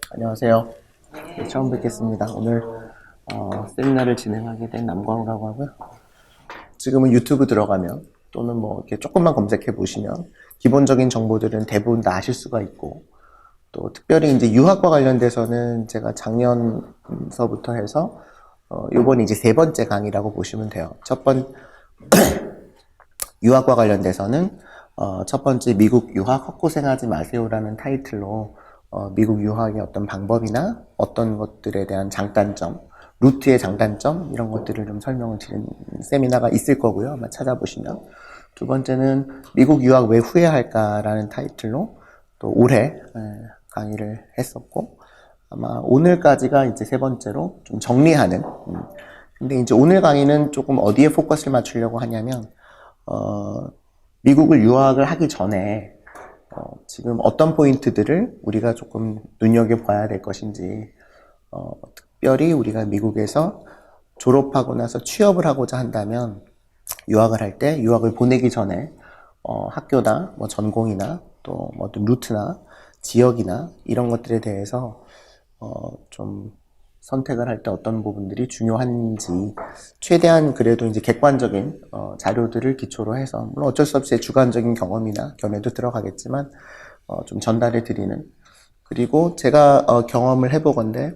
안녕하세요. 네, 처음 뵙겠습니다. 오늘 세미나를 진행하게 된 남광우라고 하고요. 지금은 유튜브 들어가면 또는 뭐 이렇게 조금만 검색해 보시면 기본적인 정보들은 대부분 다 아실 수가 있고, 또 특별히 이제 유학과 관련돼서는 제가 작년서부터 해서 요번이 이제 세 번째 강의라고 보시면 돼요. 유학과 관련돼서는 첫 번째 미국 유학 헛고생하지 마세요라는 타이틀로 미국 유학의 어떤 방법이나 어떤 것들에 대한 장단점, 루트의 장단점 이런 것들을 좀 설명을 드린 세미나가 있을 거고요. 아마 찾아보시면. 두 번째는 미국 유학 왜 후회할까라는 타이틀로 또 올해 강의를 했었고, 아마 오늘까지가 이제 세 번째로 좀 정리하는. 근데 이제 오늘 강의는 조금 어디에 포커스를 맞추려고 하냐면 미국을 유학을 하기 전에 지금 어떤 포인트들을 우리가 조금 눈여겨봐야 될 것인지, 특별히 우리가 미국에서 졸업하고 나서 취업을 하고자 한다면 유학을 할 때, 유학을 보내기 전에 학교나 뭐 전공이나 또 뭐 어떤 루트나 지역이나 이런 것들에 대해서 좀 선택을 할 때 어떤 부분들이 중요한지 최대한 그래도 이제 객관적인 자료들을 기초로 해서, 물론 어쩔 수 없이 제 주관적인 경험이나 견해도 들어가겠지만 좀 전달해 드리는, 그리고 제가 경험을 해보건데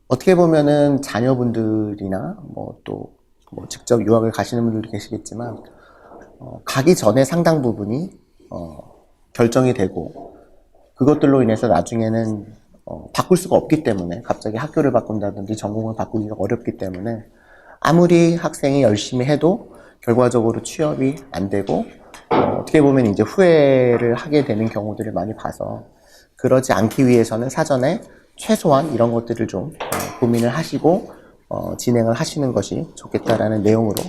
어떻게 보면은 자녀분들이나 뭐 또 뭐 직접 유학을 가시는 분들도 계시겠지만 가기 전에 상당 부분이 결정이 되고, 그것들로 인해서 나중에는 바꿀 수가 없기 때문에, 갑자기 학교를 바꾼다든지 전공을 바꾸기가 어렵기 때문에 아무리 학생이 열심히 해도 결과적으로 취업이 안 되고 어떻게 보면 이제 후회를 하게 되는 경우들을 많이 봐서, 그러지 않기 위해서는 사전에 최소한 이런 것들을 좀 고민을 하시고 진행을 하시는 것이 좋겠다라는 내용으로,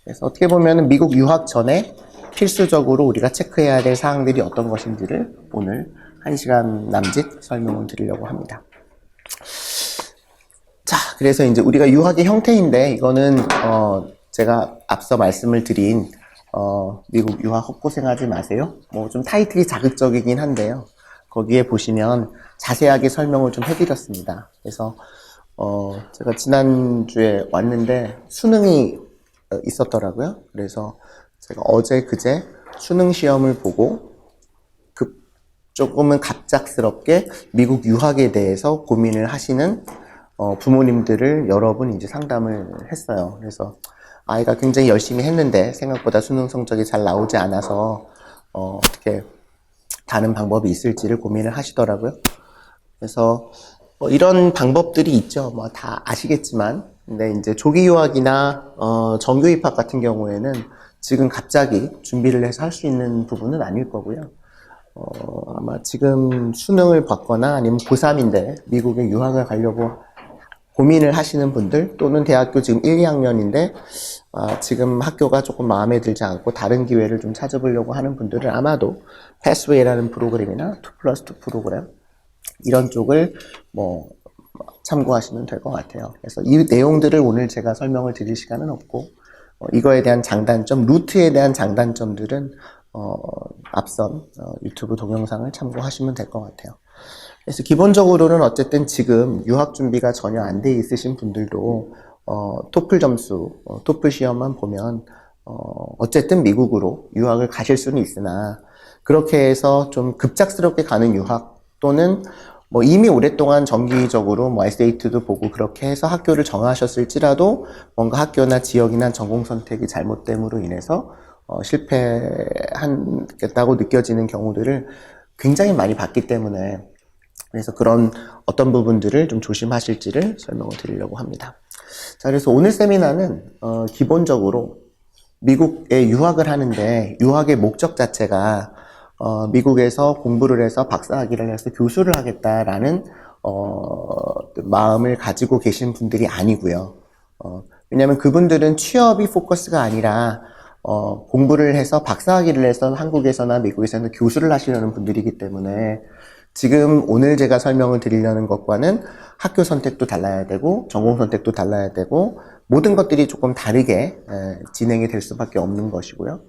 그래서 어떻게 보면 미국 유학 전에 필수적으로 우리가 체크해야 될 사항들이 어떤 것인지를 오늘 1시간 남짓 설명을 드리려고 합니다. 자, 그래서 이제 우리가 유학의 형태인데, 이거는 제가 앞서 말씀을 드린 미국 유학 헛고생하지 마세요. 뭐 좀 타이틀이 자극적이긴 한데요. 거기에 보시면 자세하게 설명을 좀 해드렸습니다. 그래서 제가 지난주에 왔는데 수능이 있었더라고요. 그래서 제가 어제 그제 수능 시험을 보고 조금은 갑작스럽게 미국 유학에 대해서 고민을 하시는 부모님들을 여러 분 이제 상담을 했어요. 그래서 아이가 굉장히 열심히 했는데 생각보다 수능 성적이 잘 나오지 않아서 어떻게 다른 방법이 있을지를 고민을 하시더라고요. 그래서 이런 방법들이 있죠. 뭐 다 아시겠지만, 근데 이제 조기 유학이나 정규 입학 같은 경우에는 지금 갑자기 준비를 해서 할 수 있는 부분은 아닐 거고요. 아마 지금 수능을 봤거나 아니면 고3인데 미국에 유학을 가려고 고민을 하시는 분들, 또는 대학교 지금 1, 2학년인데 지금 학교가 조금 마음에 들지 않고 다른 기회를 좀 찾아보려고 하는 분들은 아마도 패스웨이라는 프로그램이나 2+2 프로그램 이런 쪽을 뭐 참고하시면 될 것 같아요. 그래서 이 내용들을 오늘 제가 설명을 드릴 시간은 없고, 이거에 대한 장단점, 루트에 대한 장단점들은 앞선 유튜브 동영상을 참고하시면 될 것 같아요. 그래서 기본적으로는 어쨌든 지금 유학 준비가 전혀 안 돼 있으신 분들도 토플 점수, 토플 시험만 보면 어쨌든 미국으로 유학을 가실 수는 있으나, 그렇게 해서 좀 급작스럽게 가는 유학, 또는 뭐 이미 오랫동안 정기적으로 뭐 SAT도 보고 그렇게 해서 학교를 정하셨을지라도 뭔가 학교나 지역이나 전공 선택이 잘못됨으로 인해서 실패하겠다고 느껴지는 경우들을 굉장히 많이 봤기 때문에, 그래서 그런 어떤 부분들을 좀 조심하실지를 설명을 드리려고 합니다. 자, 그래서 오늘 세미나는 기본적으로 미국에 유학을 하는데 유학의 목적 자체가 미국에서 공부를 해서 박사학위를 해서 교수를 하겠다라는 마음을 가지고 계신 분들이 아니고요. 왜냐하면 그분들은 취업이 포커스가 아니라 공부를 해서 박사학위를 해서 한국에서나 미국에서는 교수를 하시려는 분들이기 때문에, 지금 오늘 제가 설명을 드리려는 것과는 학교 선택도 달라야 되고 전공 선택도 달라야 되고 모든 것들이 조금 다르게 진행이 될 수밖에 없는 것이고요.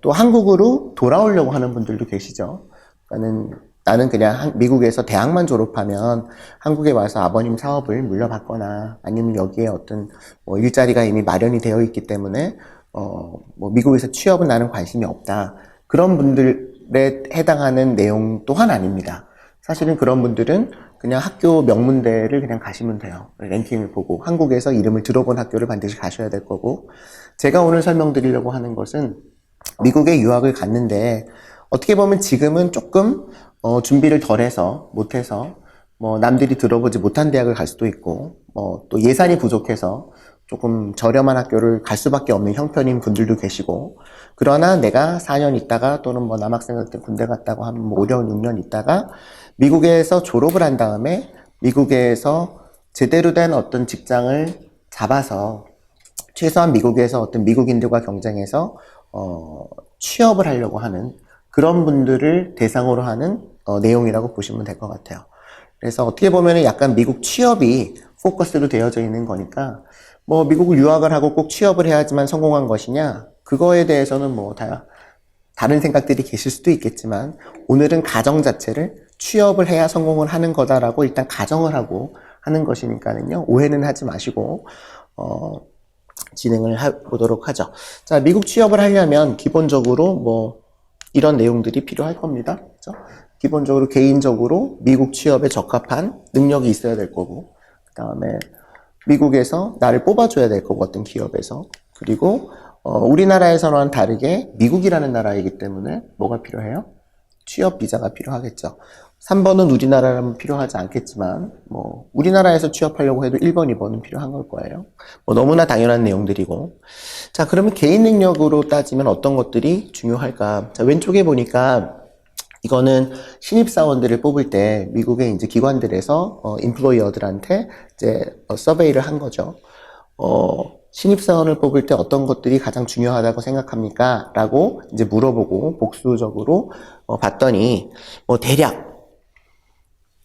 또 한국으로 돌아오려고 하는 분들도 계시죠. 그러니까는 나는 그냥 미국에서 대학만 졸업하면 한국에 와서 아버님 사업을 물려받거나 아니면 여기에 어떤 뭐 일자리가 이미 마련이 되어 있기 때문에 뭐 미국에서 취업은 나는 관심이 없다. 그런 분들에 해당하는 내용 또한 아닙니다. 사실은 그런 분들은 그냥 학교 명문대를 그냥 가시면 돼요. 랭킹을 보고 한국에서 이름을 들어본 학교를 반드시 가셔야 될 거고, 제가 오늘 설명드리려고 하는 것은 미국에 유학을 갔는데 어떻게 보면 지금은 조금 준비를 덜해서 못해서 뭐 남들이 들어보지 못한 대학을 갈 수도 있고 또 예산이 부족해서 조금 저렴한 학교를 갈 수밖에 없는 형편인 분들도 계시고, 그러나 내가 4년 있다가 또는 뭐 남학생일 때 군대 갔다고 하면 뭐 5년 6년 있다가 미국에서 졸업을 한 다음에 미국에서 제대로 된 어떤 직장을 잡아서 최소한 미국에서 어떤 미국인들과 경쟁해서 취업을 하려고 하는 그런 분들을 대상으로 하는 내용이라고 보시면 될 것 같아요. 그래서 어떻게 보면 약간 미국 취업이 포커스로 되어져 있는 거니까 뭐 미국을 유학을 하고 꼭 취업을 해야지만 성공한 것이냐, 그거에 대해서는 뭐 다른 생각들이 계실 수도 있겠지만 오늘은 가정 자체를 취업을 해야 성공을 하는 거다라고 일단 가정을 하고 하는 것이니까는요, 오해는 하지 마시고 진행을 보도록 하죠. 자, 미국 취업을 하려면 기본적으로 뭐 이런 내용들이 필요할 겁니다. 그렇죠? 기본적으로 개인적으로 미국 취업에 적합한 능력이 있어야 될 거고, 그 다음에 미국에서 나를 뽑아줘야 될 거고, 어떤 기업에서. 그리고 우리나라에서는 다르게 미국이라는 나라이기 때문에 뭐가 필요해요? 취업 비자가 필요하겠죠. 3번은 우리나라라면 필요하지 않겠지만 뭐 우리나라에서 취업하려고 해도 1번, 2번은 필요한 걸 거예요. 뭐 너무나 당연한 내용들이고. 자, 그러면 개인 능력으로 따지면 어떤 것들이 중요할까? 자, 왼쪽에 보니까 이거는 신입사원들을 뽑을 때 미국의 이제 기관들에서 인플로이어들한테 이제 서베이를 한 거죠. 신입사원을 뽑을 때 어떤 것들이 가장 중요하다고 생각합니까? 라고 이제 물어보고 복수적으로 봤더니 뭐 대략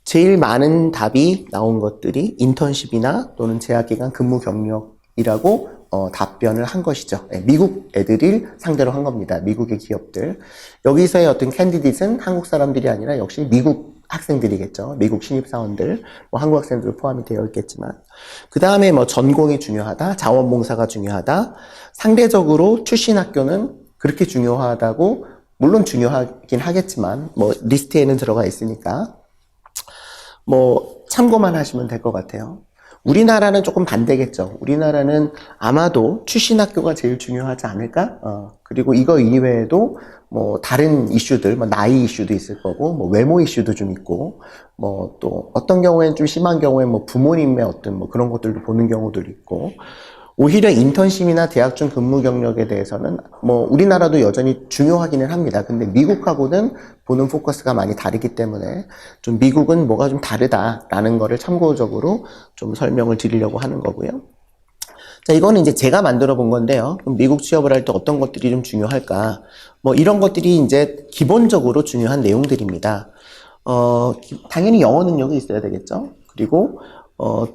제일 많은 답이 나온 것들이 인턴십이나 또는 제약기간 근무 경력이라고 답변을 한 것이죠. 네, 미국 애들을 상대로 한 겁니다. 미국의 기업들. 여기서의 어떤 캔디데이트는 한국 사람들이 아니라 역시 미국 학생들이겠죠. 미국 신입사원들, 뭐 한국 학생들 포함이 되어 있겠지만. 그 다음에 뭐 전공이 중요하다, 자원봉사가 중요하다, 상대적으로 출신 학교는 그렇게 중요하다고, 물론 중요하긴 하겠지만, 뭐 리스트에는 들어가 있으니까, 뭐 참고만 하시면 될 것 같아요. 우리나라는 조금 반대겠죠. 우리나라는 아마도 출신 학교가 제일 중요하지 않을까? 그리고 이거 이외에도 뭐 다른 이슈들, 뭐 나이 이슈도 있을 거고, 뭐 외모 이슈도 좀 있고, 뭐 또 어떤 경우에는 좀 심한 경우에 뭐 부모님의 어떤 뭐 그런 것들도 보는 경우도 있고, 오히려 인턴십이나 대학 중 근무 경력에 대해서는 뭐 우리나라도 여전히 중요하기는 합니다. 근데 미국하고는 보는 포커스가 많이 다르기 때문에 좀 미국은 뭐가 좀 다르다라는 거를 참고적으로 좀 설명을 드리려고 하는 거고요. 자, 이거는 이제 제가 만들어 본 건데요. 그럼 미국 취업을 할 때 어떤 것들이 좀 중요할까? 뭐 이런 것들이 이제 기본적으로 중요한 내용들입니다. 당연히 영어 능력이 있어야 되겠죠. 그리고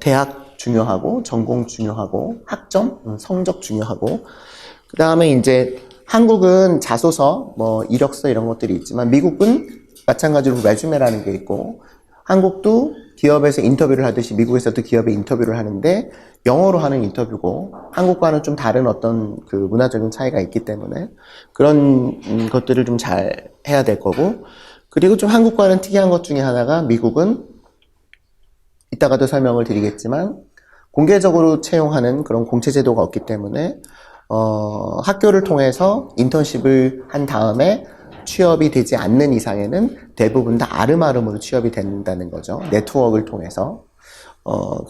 대학 중요하고, 전공 중요하고, 학점, 성적 중요하고, 그 다음에 이제 한국은 자소서, 뭐 이력서 이런 것들이 있지만 미국은 마찬가지로 레주메라는 게 있고, 한국도 기업에서 인터뷰를 하듯이 미국에서도 기업에 인터뷰를 하는데 영어로 하는 인터뷰고, 한국과는 좀 다른 어떤 그 문화적인 차이가 있기 때문에 그런 것들을 좀 잘 해야 될 거고, 그리고 좀 한국과는 특이한 것 중에 하나가 미국은 이따가도 설명을 드리겠지만 공개적으로 채용하는 그런 공채제도가 없기 때문에 학교를 통해서 인턴십을 한 다음에 취업이 되지 않는 이상에는 대부분 다 아름아름으로 취업이 된다는 거죠. 네트워크를 통해서.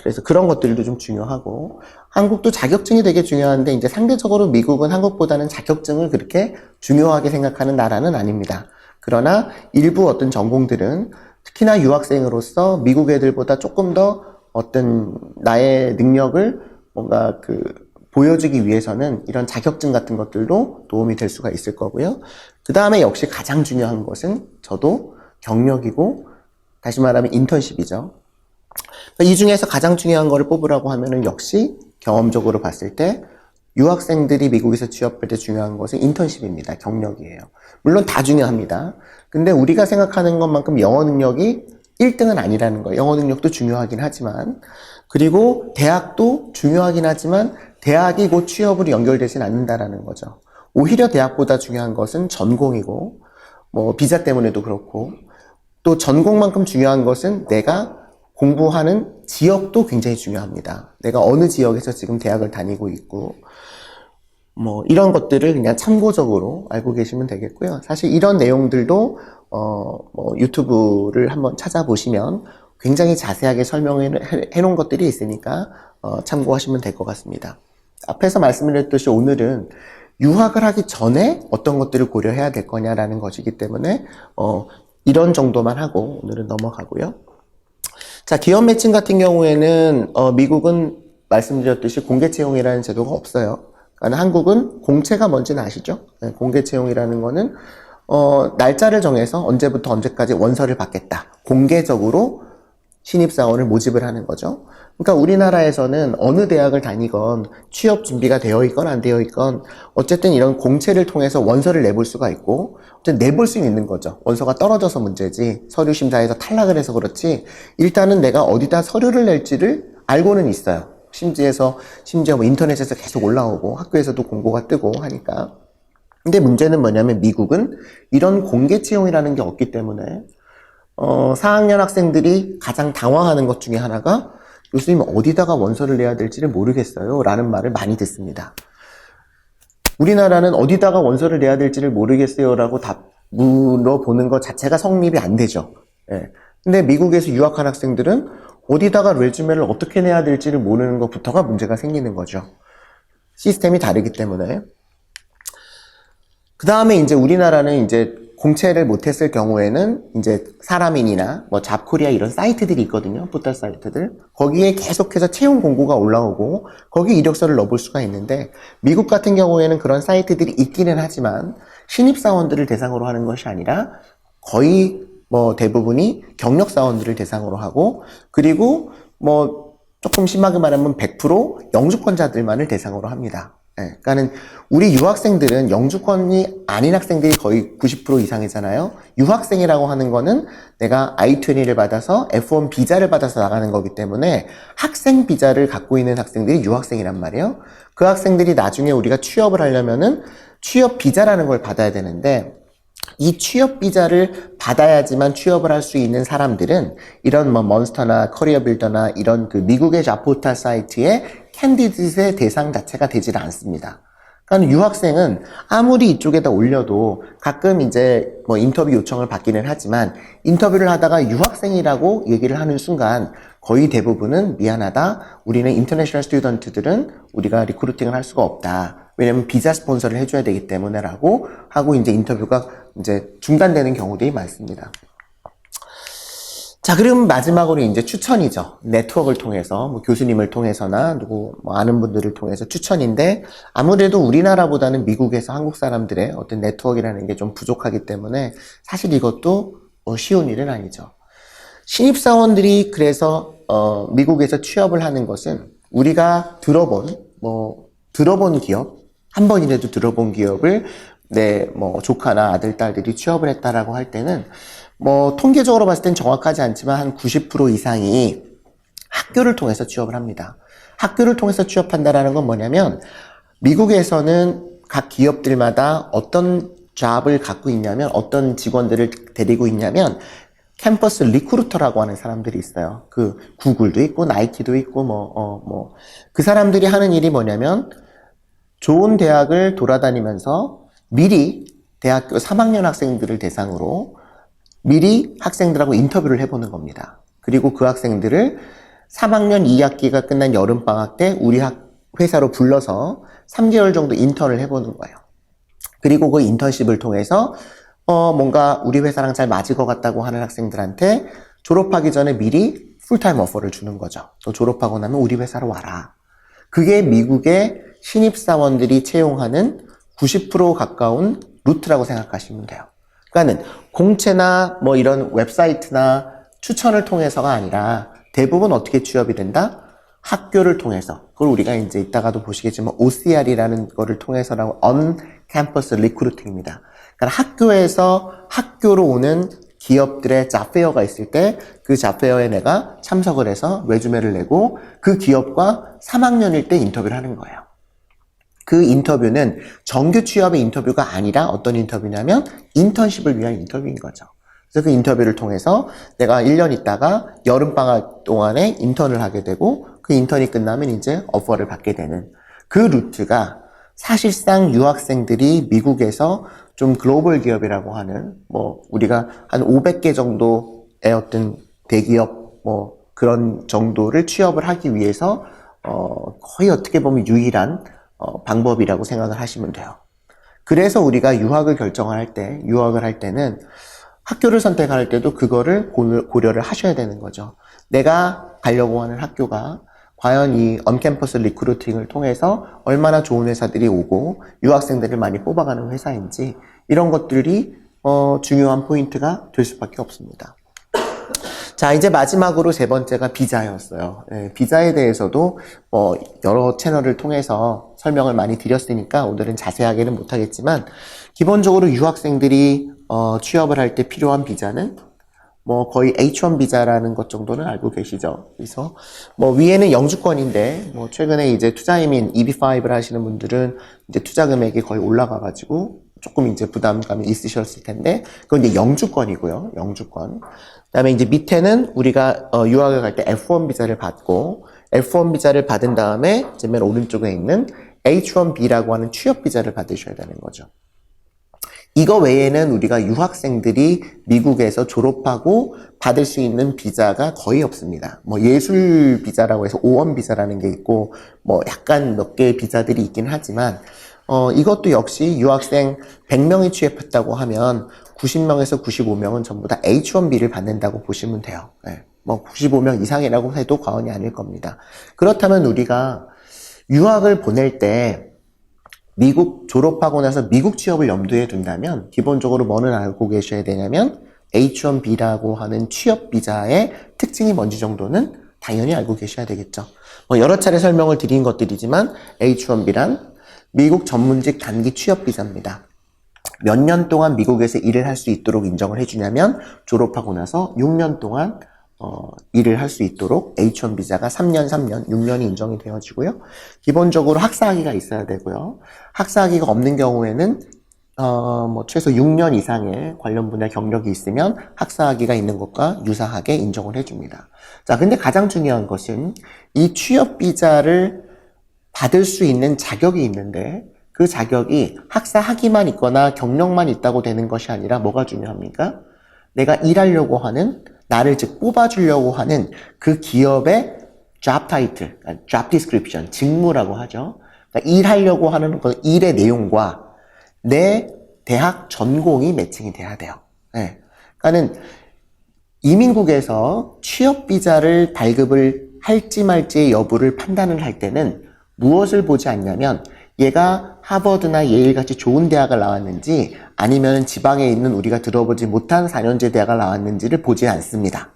그래서 그런 것들도 좀 중요하고, 한국도 자격증이 되게 중요한데 이제 상대적으로 미국은 한국보다는 자격증을 그렇게 중요하게 생각하는 나라는 아닙니다. 그러나 일부 어떤 전공들은 특히나 유학생으로서 미국 애들보다 조금 더 어떤 나의 능력을 뭔가 보여주기 위해서는 이런 자격증 같은 것들도 도움이 될 수가 있을 거고요. 그 다음에 역시 가장 중요한 것은 저도 경력이고, 다시 말하면 인턴십이죠. 이 중에서 가장 중요한 거를 뽑으라고 하면은 역시 경험적으로 봤을 때 유학생들이 미국에서 취업할 때 중요한 것은 인턴십입니다. 경력이에요. 물론 다 중요합니다. 근데 우리가 생각하는 것만큼 영어 능력이 1등은 아니라는 거예요. 영어 능력도 중요하긴 하지만, 그리고 대학도 중요하긴 하지만 대학이 곧 취업으로 연결되진 않는다라는 거죠. 오히려 대학보다 중요한 것은 전공이고, 뭐 비자 때문에도 그렇고, 또 전공만큼 중요한 것은 내가 공부하는 지역도 굉장히 중요합니다. 내가 어느 지역에서 지금 대학을 다니고 있고, 뭐 이런 것들을 그냥 참고적으로 알고 계시면 되겠고요. 사실 이런 내용들도 뭐 유튜브를 한번 찾아보시면 굉장히 자세하게 설명해 놓은 것들이 있으니까 참고하시면 될 것 같습니다. 앞에서 말씀드렸듯이 오늘은 유학을 하기 전에 어떤 것들을 고려해야 될 거냐라는 것이기 때문에 이런 정도만 하고 오늘은 넘어가고요. 자, 기업 매칭 같은 경우에는 미국은 말씀드렸듯이 공개 채용이라는 제도가 없어요. 그러니까 한국은 공채가 뭔지는 아시죠? 네, 공개 채용이라는 거는 날짜를 정해서 언제부터 언제까지 원서를 받겠다. 공개적으로 신입사원을 모집을 하는 거죠. 그러니까 우리나라에서는 어느 대학을 다니건 취업 준비가 되어 있건 안 되어 있건 어쨌든 이런 공채를 통해서 원서를 내볼 수가 있고 어쨌든 내볼 수는 있는 거죠. 원서가 떨어져서 문제지 서류 심사에서 탈락을 해서 그렇지 일단은 내가 어디다 서류를 낼지를 알고는 있어요. 심지어 뭐 인터넷에서 계속 올라오고 학교에서도 공고가 뜨고 하니까. 근데 문제는 뭐냐면 미국은 이런 공개 채용이라는 게 없기 때문에 4학년 학생들이 가장 당황하는 것 중에 하나가 교수님 어디다가 원서를 내야 될지를 모르겠어요 라는 말을 많이 듣습니다. 우리나라는 어디다가 원서를 내야 될지를 모르겠어요 라고 물어보는 것 자체가 성립이 안 되죠. 예. 근데 미국에서 유학한 학생들은 어디다가 레주메를 어떻게 내야 될지를 모르는 것부터가 문제가 생기는 거죠. 시스템이 다르기 때문에. 그 다음에 이제 우리나라는 이제 공채를 못했을 경우에는 이제 사람인이나 뭐 잡코리아 이런 사이트들이 있거든요. 포털 사이트들. 거기에 계속해서 채용 공고가 올라오고 거기 이력서를 넣어볼 수가 있는데 미국 같은 경우에는 그런 사이트들이 있기는 하지만 신입사원들을 대상으로 하는 것이 아니라 거의 뭐 대부분이 경력사원들을 대상으로 하고 그리고 뭐 조금 심하게 말하면 100% 영주권자들만을 대상으로 합니다. 예, 그러니까는 우리 유학생들은 영주권이 아닌 학생들이 거의 90% 이상이잖아요. 유학생이라고 하는 거는 내가 I-20를 받아서 F1 비자를 받아서 나가는 거기 때문에 학생 비자를 갖고 있는 학생들이 유학생이란 말이에요. 그 학생들이 나중에 우리가 취업을 하려면은 취업 비자라는 걸 받아야 되는데 이 취업 비자를 받아야지만 취업을 할 수 있는 사람들은 이런 뭐 몬스터나 커리어 빌더나 이런 그 미국의 잡포털 사이트의 캔디드의 대상 자체가 되질 않습니다. 그러니까 유학생은 아무리 이쪽에다 올려도 가끔 이제 뭐 인터뷰 요청을 받기는 하지만 인터뷰를 하다가 유학생이라고 얘기를 하는 순간 거의 대부분은 미안하다. 우리는 인터내셔널 스튜던트들은 우리가 리크루팅을 할 수가 없다. 왜냐면 비자 스폰서를 해줘야 되기 때문에라고 하고 이제 인터뷰가 이제 중단되는 경우들이 많습니다. 자, 그럼 마지막으로 이제 추천이죠. 네트워크를 통해서, 뭐 교수님을 통해서나 누구 뭐 아는 분들을 통해서 추천인데 아무래도 우리나라보다는 미국에서 한국 사람들의 어떤 네트워크라는 게 좀 부족하기 때문에 사실 이것도 쉬운 일은 아니죠. 신입사원들이 그래서 미국에서 취업을 하는 것은 우리가 들어본 기업, 한 번이라도 들어본 기업을 내 뭐 조카나 아들, 딸들이 취업을 했다라고 할 때는 뭐 통계적으로 봤을 땐 정확하지 않지만 한 90% 이상이 학교를 통해서 취업을 합니다. 학교를 통해서 취업한다라는 건 뭐냐면 미국에서는 각 기업들마다 어떤 잡을 갖고 있냐면 어떤 직원들을 데리고 있냐면 캠퍼스 리크루터라고 하는 사람들이 있어요. 그 구글도 있고 나이키도 있고 그 사람들이 하는 일이 뭐냐면 좋은 대학을 돌아다니면서 미리 대학교 3학년 학생들을 대상으로 미리 학생들하고 인터뷰를 해보는 겁니다. 그리고 그 학생들을 3학년 2학기가 끝난 여름방학 때 우리 회사로 불러서 3개월 정도 인턴을 해보는 거예요. 그리고 그 인턴십을 통해서 뭔가 우리 회사랑 잘 맞을 것 같다고 하는 학생들한테 졸업하기 전에 미리 풀타임 오퍼를 주는 거죠. 또 졸업하고 나면 우리 회사로 와라. 그게 미국의 신입사원들이 채용하는 90% 가까운 루트라고 생각하시면 돼요. 그러니까는 공채나 뭐 이런 웹사이트나 추천을 통해서가 아니라 대부분 어떻게 취업이 된다? 학교를 통해서, 그걸 우리가 이제 이따가도 보시겠지만 OCR이라는 거를 통해서라고 On Campus Recruiting입니다. 그러니까 학교에서 학교로 오는 기업들의 잡페어가 있을 때 그 잡페어에 내가 참석을 해서 레주메를 내고 그 기업과 3학년일 때 인터뷰를 하는 거예요. 그 인터뷰는 정규 취업의 인터뷰가 아니라 어떤 인터뷰냐면 인턴십을 위한 인터뷰인 거죠. 그래서 그 인터뷰를 통해서 내가 1년 있다가 여름방학 동안에 인턴을 하게 되고 그 인턴이 끝나면 이제 오퍼를 받게 되는 그 루트가 사실상 유학생들이 미국에서 좀 글로벌 기업이라고 하는 우리가 한 500개 정도의 어떤 대기업 그런 정도를 취업을 하기 위해서 거의 어떻게 보면 유일한 방법이라고 생각을 하시면 돼요. 그래서 우리가 유학을 결정할 때, 유학을 할 때는 학교를 선택할 때도 그거를 고려를 하셔야 되는 거죠. 내가 가려고 하는 학교가 과연 이 언캠퍼스 리크루팅을 통해서 얼마나 좋은 회사들이 오고 유학생들을 많이 뽑아가는 회사인지 이런 것들이 중요한 포인트가 될 수밖에 없습니다. 자, 이제 마지막으로 세 번째가 비자였어요. 비자에 대해서도 여러 채널을 통해서 설명을 많이 드렸으니까 오늘은 자세하게는 못하겠지만 기본적으로 유학생들이 취업을 할 때 필요한 비자는 거의 H1 비자라는 것 정도는 알고 계시죠. 그래서 위에는 영주권인데 최근에 이제 투자이민 EB5를 하시는 분들은 이제 투자 금액이 거의 올라가가지고 조금 이제 부담감이 있으셨을 텐데 그건 이제 영주권이고요. 영주권. 그다음에 이제 밑에는 우리가 유학을 갈 때 F1 비자를 받고 F1 비자를 받은 다음에 이제 맨 오른쪽에 있는 H1B라고 하는 취업 비자를 받으셔야 되는 거죠. 이거 외에는 우리가 유학생들이 미국에서 졸업하고 받을 수 있는 비자가 거의 없습니다. 예술 비자라고 해서 O1 비자라는 게 있고 약간 몇 개의 비자들이 있긴 하지만 이것도 역시 유학생 100명이 취업했다고 하면 90명에서 95명은 전부 다 H1B를 받는다고 보시면 돼요. 95명 이상이라고 해도 과언이 아닐 겁니다. 그렇다면 우리가 유학을 보낼 때 미국 졸업하고 나서 미국 취업을 염두에 둔다면 기본적으로 뭐는 알고 계셔야 되냐면 H1B라고 하는 취업 비자의 특징이 뭔지 정도는 당연히 알고 계셔야 되겠죠. 여러 차례 설명을 드린 것들이지만 H1B란 미국 전문직 단기 취업 비자입니다. 몇 년 동안 미국에서 일을 할 수 있도록 인정을 해주냐면 졸업하고 나서 6년 동안 일을 할 수 있도록 H1 비자가 3년, 6년이 인정이 되어지고요. 기본적으로 학사학위가 있어야 되고요. 학사학위가 없는 경우에는 최소 6년 이상의 관련 분야 경력이 있으면 학사학위가 있는 것과 유사하게 인정을 해줍니다. 자, 근데 가장 중요한 것은 이 취업 비자를 받을 수 있는 자격이 있는데 그 자격이 학사 학위만 있거나 경력만 있다고 되는 것이 아니라 뭐가 중요합니까? 내가 일하려고 하는, 나를 즉 뽑아주려고 하는 그 기업의 job title, job description, 직무라고 하죠. 그러니까 일하려고 하는 그 일의 내용과 내 대학 전공이 매칭이 돼야 돼요. 그러니까는 이민국에서 취업 비자를 발급을 할지 말지의 여부를 판단을 할 때는 무엇을 보지 않냐면 얘가 하버드나 예일 같이 좋은 대학을 나왔는지 아니면 지방에 있는 우리가 들어보지 못한 4년제 대학을 나왔는지를 보지 않습니다.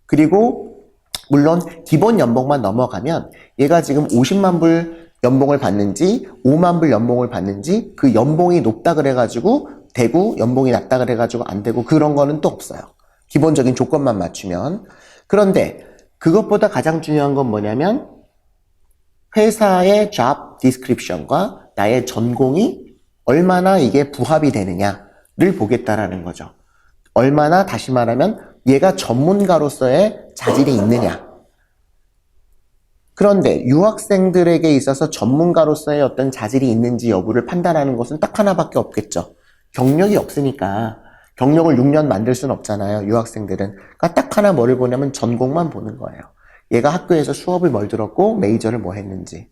그리고 물론 기본 연봉만 넘어가면 얘가 지금 50만 불 연봉을 받는지 5만 불 연봉을 받는지 그 연봉이 높다 그래가지고 되고 연봉이 낮다 그래가지고 안 되고 그런 거는 또 없어요. 기본적인 조건만 맞추면. 그런데 그것보다 가장 중요한 건 뭐냐면 회사의 job description과 나의 전공이 얼마나 이게 부합이 되느냐를 보겠다라는 거죠. 얼마나 다시 말하면 얘가 전문가로서의 자질이 있느냐. 그런데 유학생들에게 있어서 전문가로서의 어떤 자질이 있는지 여부를 판단하는 것은 딱 하나밖에 없겠죠. 경력이 없으니까 경력을 6년 만들 수는 없잖아요. 유학생들은. 그러니까 딱 하나 뭐를 보냐면 전공만 보는 거예요. 얘가 학교에서 수업을 뭘 들었고 메이저를 뭐 했는지.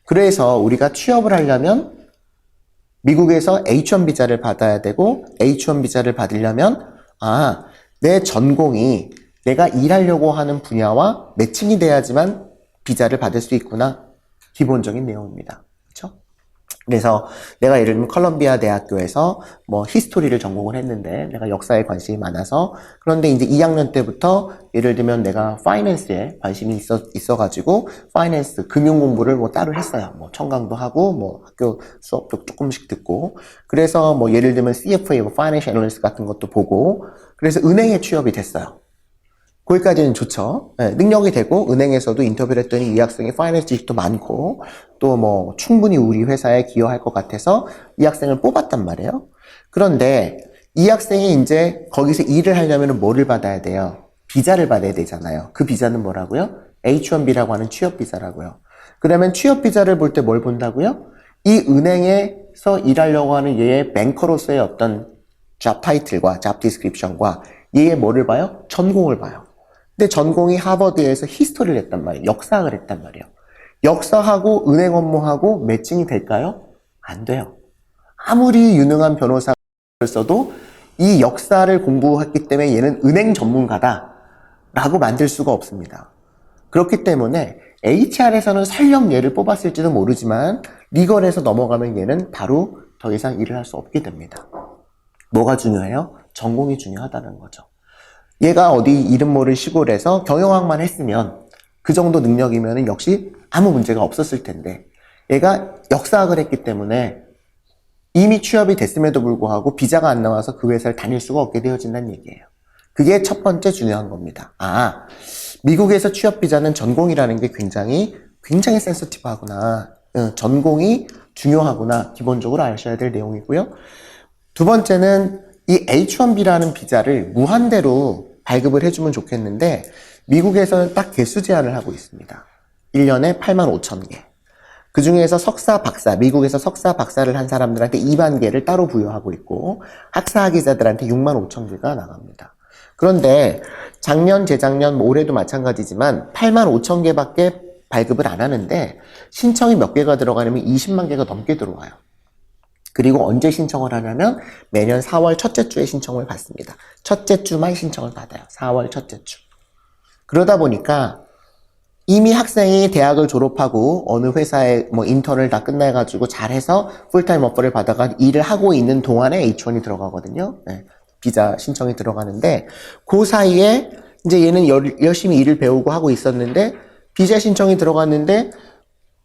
그래서 우리가 취업을 하려면 미국에서 H1 비자를 받아야 되고 H1 비자를 받으려면 내 전공이 내가 일하려고 하는 분야와 매칭이 돼야지만 비자를 받을 수 있구나. 기본적인 내용입니다. 그렇죠? 그래서 내가 예를 들면 컬럼비아 대학교에서 뭐 히스토리를 전공을 했는데 내가 역사에 관심이 많아서 그런데 이제 2학년 때부터 예를 들면 내가 파이낸스에 관심이 있어가지고 파이낸스 금융 공부를 뭐 따로 했어요. 뭐 청강도 하고 뭐 학교 수업도 조금씩 듣고 그래서 뭐 예를 들면 CFA 뭐 파이낸셜 애널리스트 같은 것도 보고 그래서 은행에 취업이 됐어요. 거기까지는 좋죠. 네, 능력이 되고 은행에서도 인터뷰를 했더니 이 학생이 파이낸스 지식도 많고 또 뭐 충분히 우리 회사에 기여할 것 같아서 이 학생을 뽑았단 말이에요. 그런데 이 학생이 이제 거기서 일을 하려면 뭐를 받아야 돼요? 비자를 받아야 되잖아요. 그 비자는 뭐라고요? H1B라고 하는 취업 비자라고요. 그러면 취업 비자를 볼 때 뭘 본다고요? 이 은행에서 일하려고 하는 얘의 뱅커로서의 어떤 잡 타이틀과 잡 디스크립션과 얘의 뭐를 봐요? 전공을 봐요. 근데 전공이 하버드에서 히스토리를 했단 말이에요. 역사학을 했단 말이에요. 역사하고 은행 업무하고 매칭이 될까요? 안 돼요. 아무리 유능한 변호사를 써도 이 역사를 공부했기 때문에 얘는 은행 전문가다 라고 만들 수가 없습니다. 그렇기 때문에 HR에서는 설령 얘를 뽑았을지도 모르지만 리걸에서 넘어가면 얘는 바로 더 이상 일을 할 수 없게 됩니다. 뭐가 중요해요? 전공이 중요하다는 거죠. 얘가 어디 이름 모를 시골에서 경영학만 했으면 그 정도 능력이면 역시 아무 문제가 없었을 텐데 얘가 역사학을 했기 때문에 이미 취업이 됐음에도 불구하고 비자가 안 나와서 그 회사를 다닐 수가 없게 되어진다는 얘기예요. 그게 첫 번째 중요한 겁니다. 미국에서 취업 비자는 전공이라는 게 굉장히 센시티브하구나. 전공이 중요하구나. 기본적으로 아셔야 될 내용이고요. 두 번째는 이 H1B라는 비자를 무한대로 발급을 해주면 좋겠는데 미국에서는 딱 개수 제한을 하고 있습니다. 1년에 85,000개. 그 중에서 석사, 박사, 미국에서 석사, 박사를 한 사람들한테 2만 개를 따로 부여하고 있고 학사학위자들한테 65,000개가 나갑니다. 그런데 작년, 재작년, 뭐 올해도 마찬가지지만 85,000개밖에 발급을 안 하는데 신청이 몇 개가 들어가냐면 20만 개가 넘게 들어와요. 그리고 언제 신청을 하냐면 매년 4월 첫째 주에 신청을 받습니다. 첫째 주만 신청을 받아요. 4월 첫째 주. 그러다 보니까 이미 학생이 대학을 졸업하고 어느 회사에 뭐 인턴을 다 끝내가지고 잘해서 풀타임 오퍼를 받아가 일을 하고 있는 동안에 H1이 들어가거든요. 네, 비자 신청이 들어가는데 그 사이에 이제 얘는 열심히 일을 배우고 하고 있었는데 비자 신청이 들어갔는데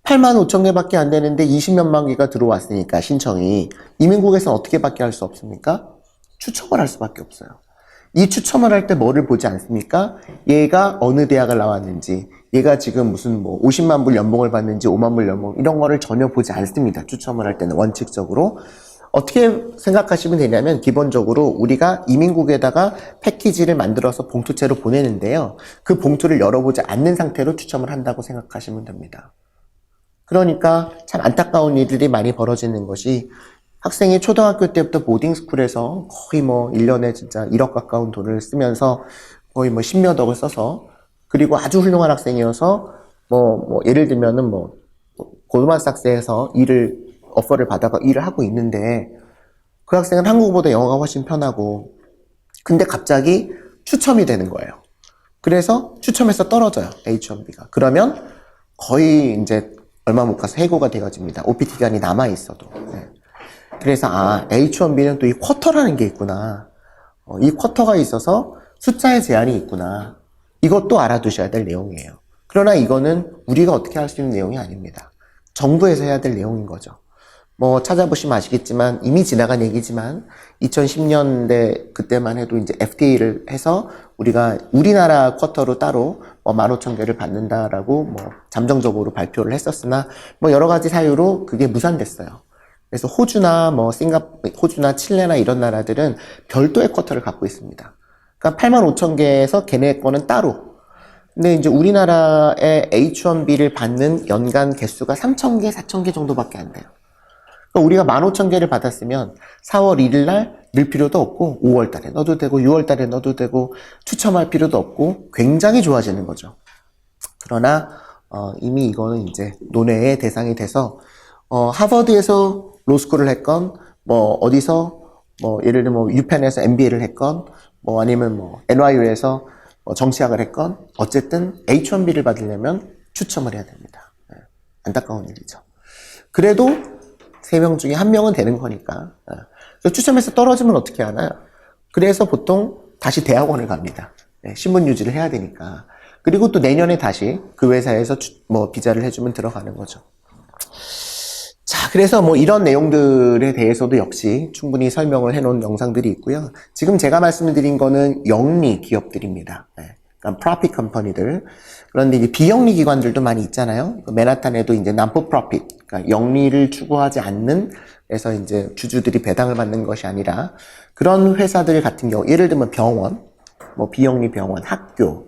85,000개밖에 안 되는데 20몇만 개가 들어왔으니까 신청이 이민국에서는 어떻게 밖에 할 수 없습니까? 추첨을 할 수밖에 없어요. 이 추첨을 할 때 뭐를 보지 않습니까? 얘가 어느 대학을 나왔는지 얘가 지금 무슨 뭐 50만 불 연봉을 받는지 5만 불 연봉 이런 거를 전혀 보지 않습니다. 추첨을 할 때는 원칙적으로 어떻게 생각하시면 되냐면 기본적으로 우리가 이민국에다가 패키지를 만들어서 봉투채로 보내는데요. 그 봉투를 열어보지 않는 상태로 추첨을 한다고 생각하시면 됩니다. 그러니까 참 안타까운 일들이 많이 벌어지는 것이 학생이 초등학교 때부터 보딩스쿨에서 거의 뭐 1년에 진짜 1억 가까운 돈을 쓰면서 거의 뭐 10몇 억을 써서 그리고 아주 훌륭한 학생이어서 뭐 예를 들면은 뭐 골드만삭스에서 오퍼를 받아가 일을 하고 있는데 그 학생은 한국어보다 영어가 훨씬 편하고 근데 갑자기 추첨이 되는 거예요. 그래서 추첨해서 떨어져요. H1B가. 그러면 거의 이제 얼마 못 가서 해고가 돼가집니다. OPT 기간이 남아있어도. 네. 그래서 H1B는 또 이 쿼터라는 게 있구나. 이 쿼터가 있어서 숫자의 제한이 있구나. 이것도 알아두셔야 될 내용이에요. 그러나 이거는 우리가 어떻게 할 수 있는 내용이 아닙니다. 정부에서 해야 될 내용인 거죠. 뭐 찾아보시면 아시겠지만 이미 지나간 얘기지만 2010년대 그때만 해도 이제 FTA를 해서 우리가 우리나라 쿼터로 따로 뭐 15,000개를 받는다라고 뭐 잠정적으로 발표를 했었으나 뭐 여러 가지 사유로 그게 무산됐어요. 그래서 호주나 칠레나 이런 나라들은 별도의 쿼터를 갖고 있습니다. 그러니까 85,000개에서 걔네 거는 따로. 근데 이제 우리나라의 H1B를 받는 연간 개수가 3,000개, 4,000개 정도밖에 안 돼요. 그러니까 우리가 15,000개를 받았으면 4월 1일 날 넣을 필요도 없고 5월 달에 넣어도 되고 6월 달에 넣어도 되고 추첨할 필요도 없고 굉장히 좋아지는 거죠. 그러나 이미 이거는 이제 논의의 대상이 돼서 하버드에서 로스쿨을 했건 뭐 어디서 뭐 예를 들면 뭐 유펜에서 MBA를 했건 뭐 아니면 뭐 NYU에서 정치학을 했건 어쨌든 H1B를 받으려면 추첨을 해야 됩니다. 네. 안타까운 일이죠. 그래도 3명 중에 1명은 되는 거니까. 그래서 추첨해서 떨어지면 어떻게 하나요? 그래서 보통 다시 대학원을 갑니다. 신분 유지를 해야 되니까. 그리고 또 내년에 다시 그 회사에서 비자를 해주면 들어가는 거죠. 자, 그래서 이런 내용들에 대해서도 역시 충분히 설명을 해놓은 영상들이 있고요. 지금 제가 말씀을 드린 거는 영리 기업들입니다. 그러니까 profit 컴퍼니들. 그런데 이제 비영리 기관들도 많이 있잖아요. 맨하탄에도 이제 non-for-profit, 그러니까 영리를 추구하지 않는, 그래서 이제 주주들이 배당을 받는 것이 아니라 그런 회사들 같은 경우, 예를 들면 병원, 비영리 병원, 학교,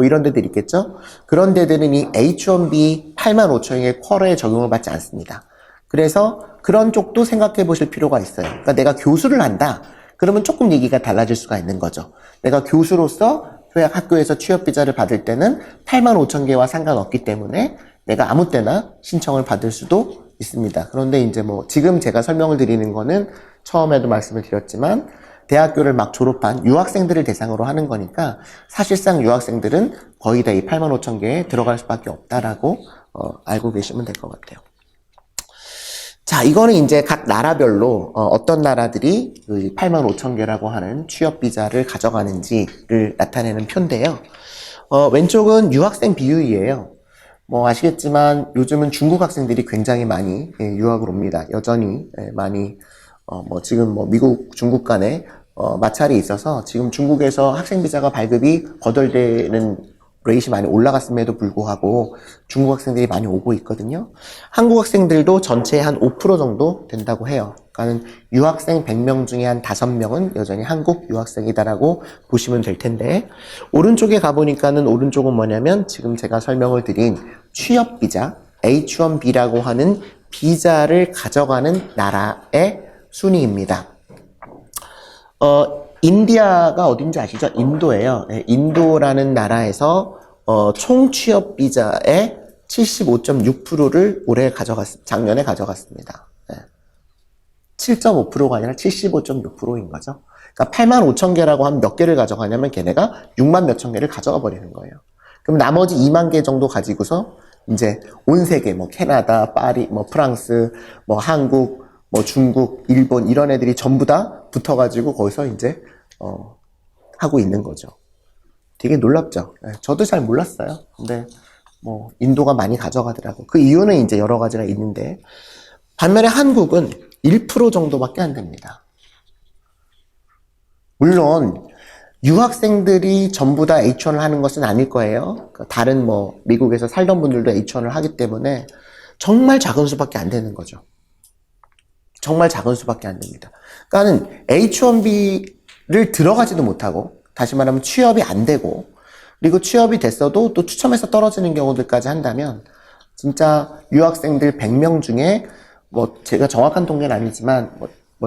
이런 데들 있겠죠? 그런 데들은 이 H-1B 85,000원의 쿼러에 적용을 받지 않습니다. 그래서 그런 쪽도 생각해 보실 필요가 있어요. 그러니까 내가 교수를 한다. 그러면 조금 얘기가 달라질 수가 있는 거죠. 내가 교수로서 학교에서 취업비자를 받을 때는 85,000개와 상관없기 때문에 내가 아무 때나 신청을 받을 수도 있습니다. 그런데 이제 지금 제가 설명을 드리는 거는 처음에도 말씀을 드렸지만 대학교를 막 졸업한 유학생들을 대상으로 하는 거니까 사실상 유학생들은 거의 다 이 85,000개에 들어갈 수밖에 없다라고 알고 계시면 될 것 같아요. 자, 이거는 이제 각 나라별로 어떤 나라들이 85,000개라고 하는 취업 비자를 가져가는지를 나타내는 표인데요. 왼쪽은 유학생 비율이에요. 아시겠지만 요즘은 중국 학생들이 굉장히 많이 유학을 옵니다. 여전히 많이 지금 미국, 중국 간에 마찰이 있어서 지금 중국에서 학생 비자가 발급이 거덜되는 레이트이 많이 올라갔음에도 불구하고 중국 학생들이 많이 오고 있거든요. 한국 학생들도 전체의 한 5% 정도 된다고 해요. 그러니까 유학생 100명 중에 한 5명은 여전히 한국 유학생이다라고 보시면 될 텐데, 오른쪽에 가보니까는 오른쪽은 뭐냐면 지금 제가 설명을 드린 취업 비자, H-1B라고 하는 비자를 가져가는 나라의 순위입니다. 인디아가 어딘지 아시죠? 인도예요. 인도라는 나라에서 총 취업 비자의 75.6%를 작년에 가져갔습니다. 7.5%가 아니라 75.6%인 거죠. 그러니까 85,000개라고 하면 몇 개를 가져가냐면 걔네가 6만 몇천 개를 가져가 버리는 거예요. 그럼 나머지 2만 개 정도 가지고서 이제 온 세계, 캐나다, 파리, 프랑스, 한국, 중국, 일본 이런 애들이 전부 다 붙어가지고 거기서 이제 하고 있는 거죠. 되게 놀랍죠. 저도 잘 몰랐어요. 근데 인도가 많이 가져가더라고. 그 이유는 이제 여러 가지가 있는데, 반면에 한국은 1% 정도밖에 안 됩니다. 물론 유학생들이 전부 다 H1을 하는 것은 아닐 거예요. 다른 미국에서 살던 분들도 H1을 하기 때문에 정말 작은 수밖에 안 되는 거죠. 정말 작은 수밖에 안 됩니다. 그러니까는 H-1B를 들어가지도 못하고, 다시 말하면 취업이 안 되고, 그리고 취업이 됐어도 또 추첨해서 떨어지는 경우들까지 한다면, 진짜 유학생들 100명 중에, 제가 정확한 통계는 아니지만,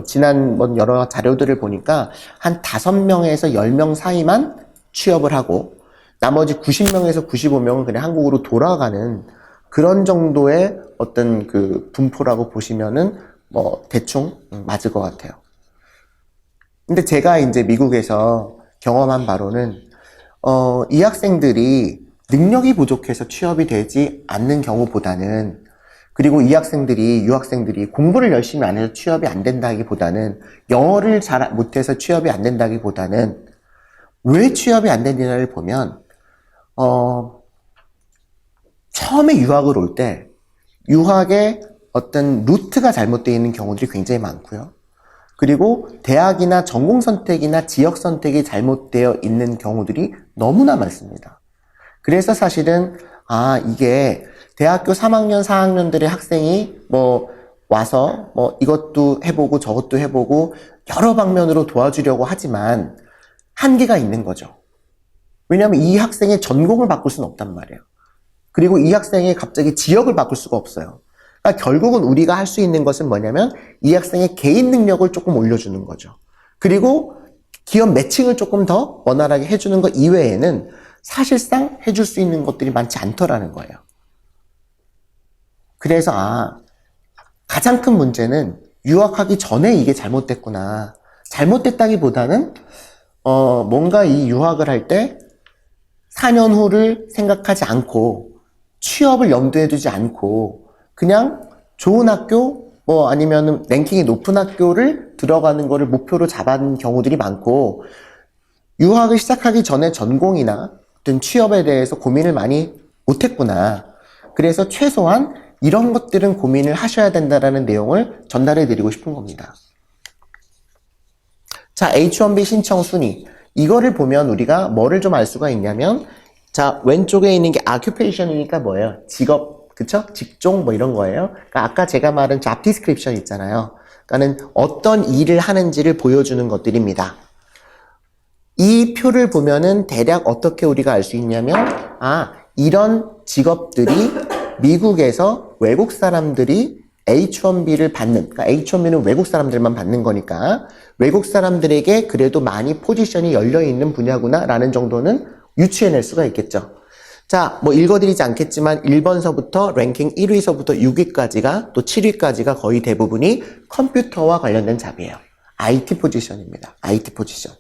지난 여러 자료들을 보니까, 한 5명에서 10명 사이만 취업을 하고, 나머지 90명에서 95명은 그냥 한국으로 돌아가는 그런 정도의 어떤 그 분포라고 보시면은, 대충 맞을 것 같아요. 근데 제가 이제 미국에서 경험한 바로는, 이 학생들이 능력이 부족해서 취업이 되지 않는 경우보다는, 그리고 이 유학생들이 공부를 열심히 안 해서 취업이 안 된다기보다는, 영어를 잘 못해서 취업이 안 된다기보다는, 왜 취업이 안 되느냐를 보면, 처음에 유학을 올 때, 유학의 어떤 루트가 잘못되어 있는 경우들이 굉장히 많고요. 그리고 대학이나 전공 선택이나 지역 선택이 잘못되어 있는 경우들이 너무나 많습니다. 그래서 사실은 이게 대학교 3학년, 4학년들의 학생이 와서 이것도 해보고 저것도 해보고 여러 방면으로 도와주려고 하지만 한계가 있는 거죠. 왜냐하면 이 학생의 전공을 바꿀 수는 없단 말이에요. 그리고 이 학생의 갑자기 지역을 바꿀 수가 없어요. 그러니까 결국은 우리가 할 수 있는 것은 뭐냐면 이 학생의 개인 능력을 조금 올려주는 거죠. 그리고 기업 매칭을 조금 더 원활하게 해주는 것 이외에는 사실상 해줄 수 있는 것들이 많지 않더라는 거예요. 그래서 가장 큰 문제는 유학하기 전에 이게 잘못됐구나. 잘못됐다기보다는 뭔가 이 유학을 할 때 4년 후를 생각하지 않고 취업을 염두에 두지 않고 그냥 좋은 학교, 뭐 아니면 랭킹이 높은 학교를 들어가는 거를 목표로 잡은 경우들이 많고, 유학을 시작하기 전에 전공이나 어떤 취업에 대해서 고민을 많이 못했구나. 그래서 최소한 이런 것들은 고민을 하셔야 된다라는 내용을 전달해 드리고 싶은 겁니다. 자, H1B 신청 순위. 이거를 보면 우리가 뭐를 좀 알 수가 있냐면, 자, 왼쪽에 있는 게 occupation이니까 뭐예요? 직업, 그쵸? 직종 뭐 이런 거예요. 그러니까 아까 제가 말한 job description 있잖아요. 그러니까는 어떤 일을 하는지를 보여주는 것들입니다. 이 표를 보면은 대략 어떻게 우리가 알 수 있냐면, 아, 이런 직업들이 미국에서 외국 사람들이 H1B를 받는, 그러니까 H1B는 외국 사람들만 받는 거니까 외국 사람들에게 그래도 많이 포지션이 열려있는 분야구나 라는 정도는 유추해낼 수가 있겠죠. 자, 뭐 읽어드리지 않겠지만 1번서부터 랭킹 1위서부터 6위까지가 또 7위까지가 거의 대부분이 컴퓨터와 관련된 잡이에요. IT 포지션입니다. IT 포지션.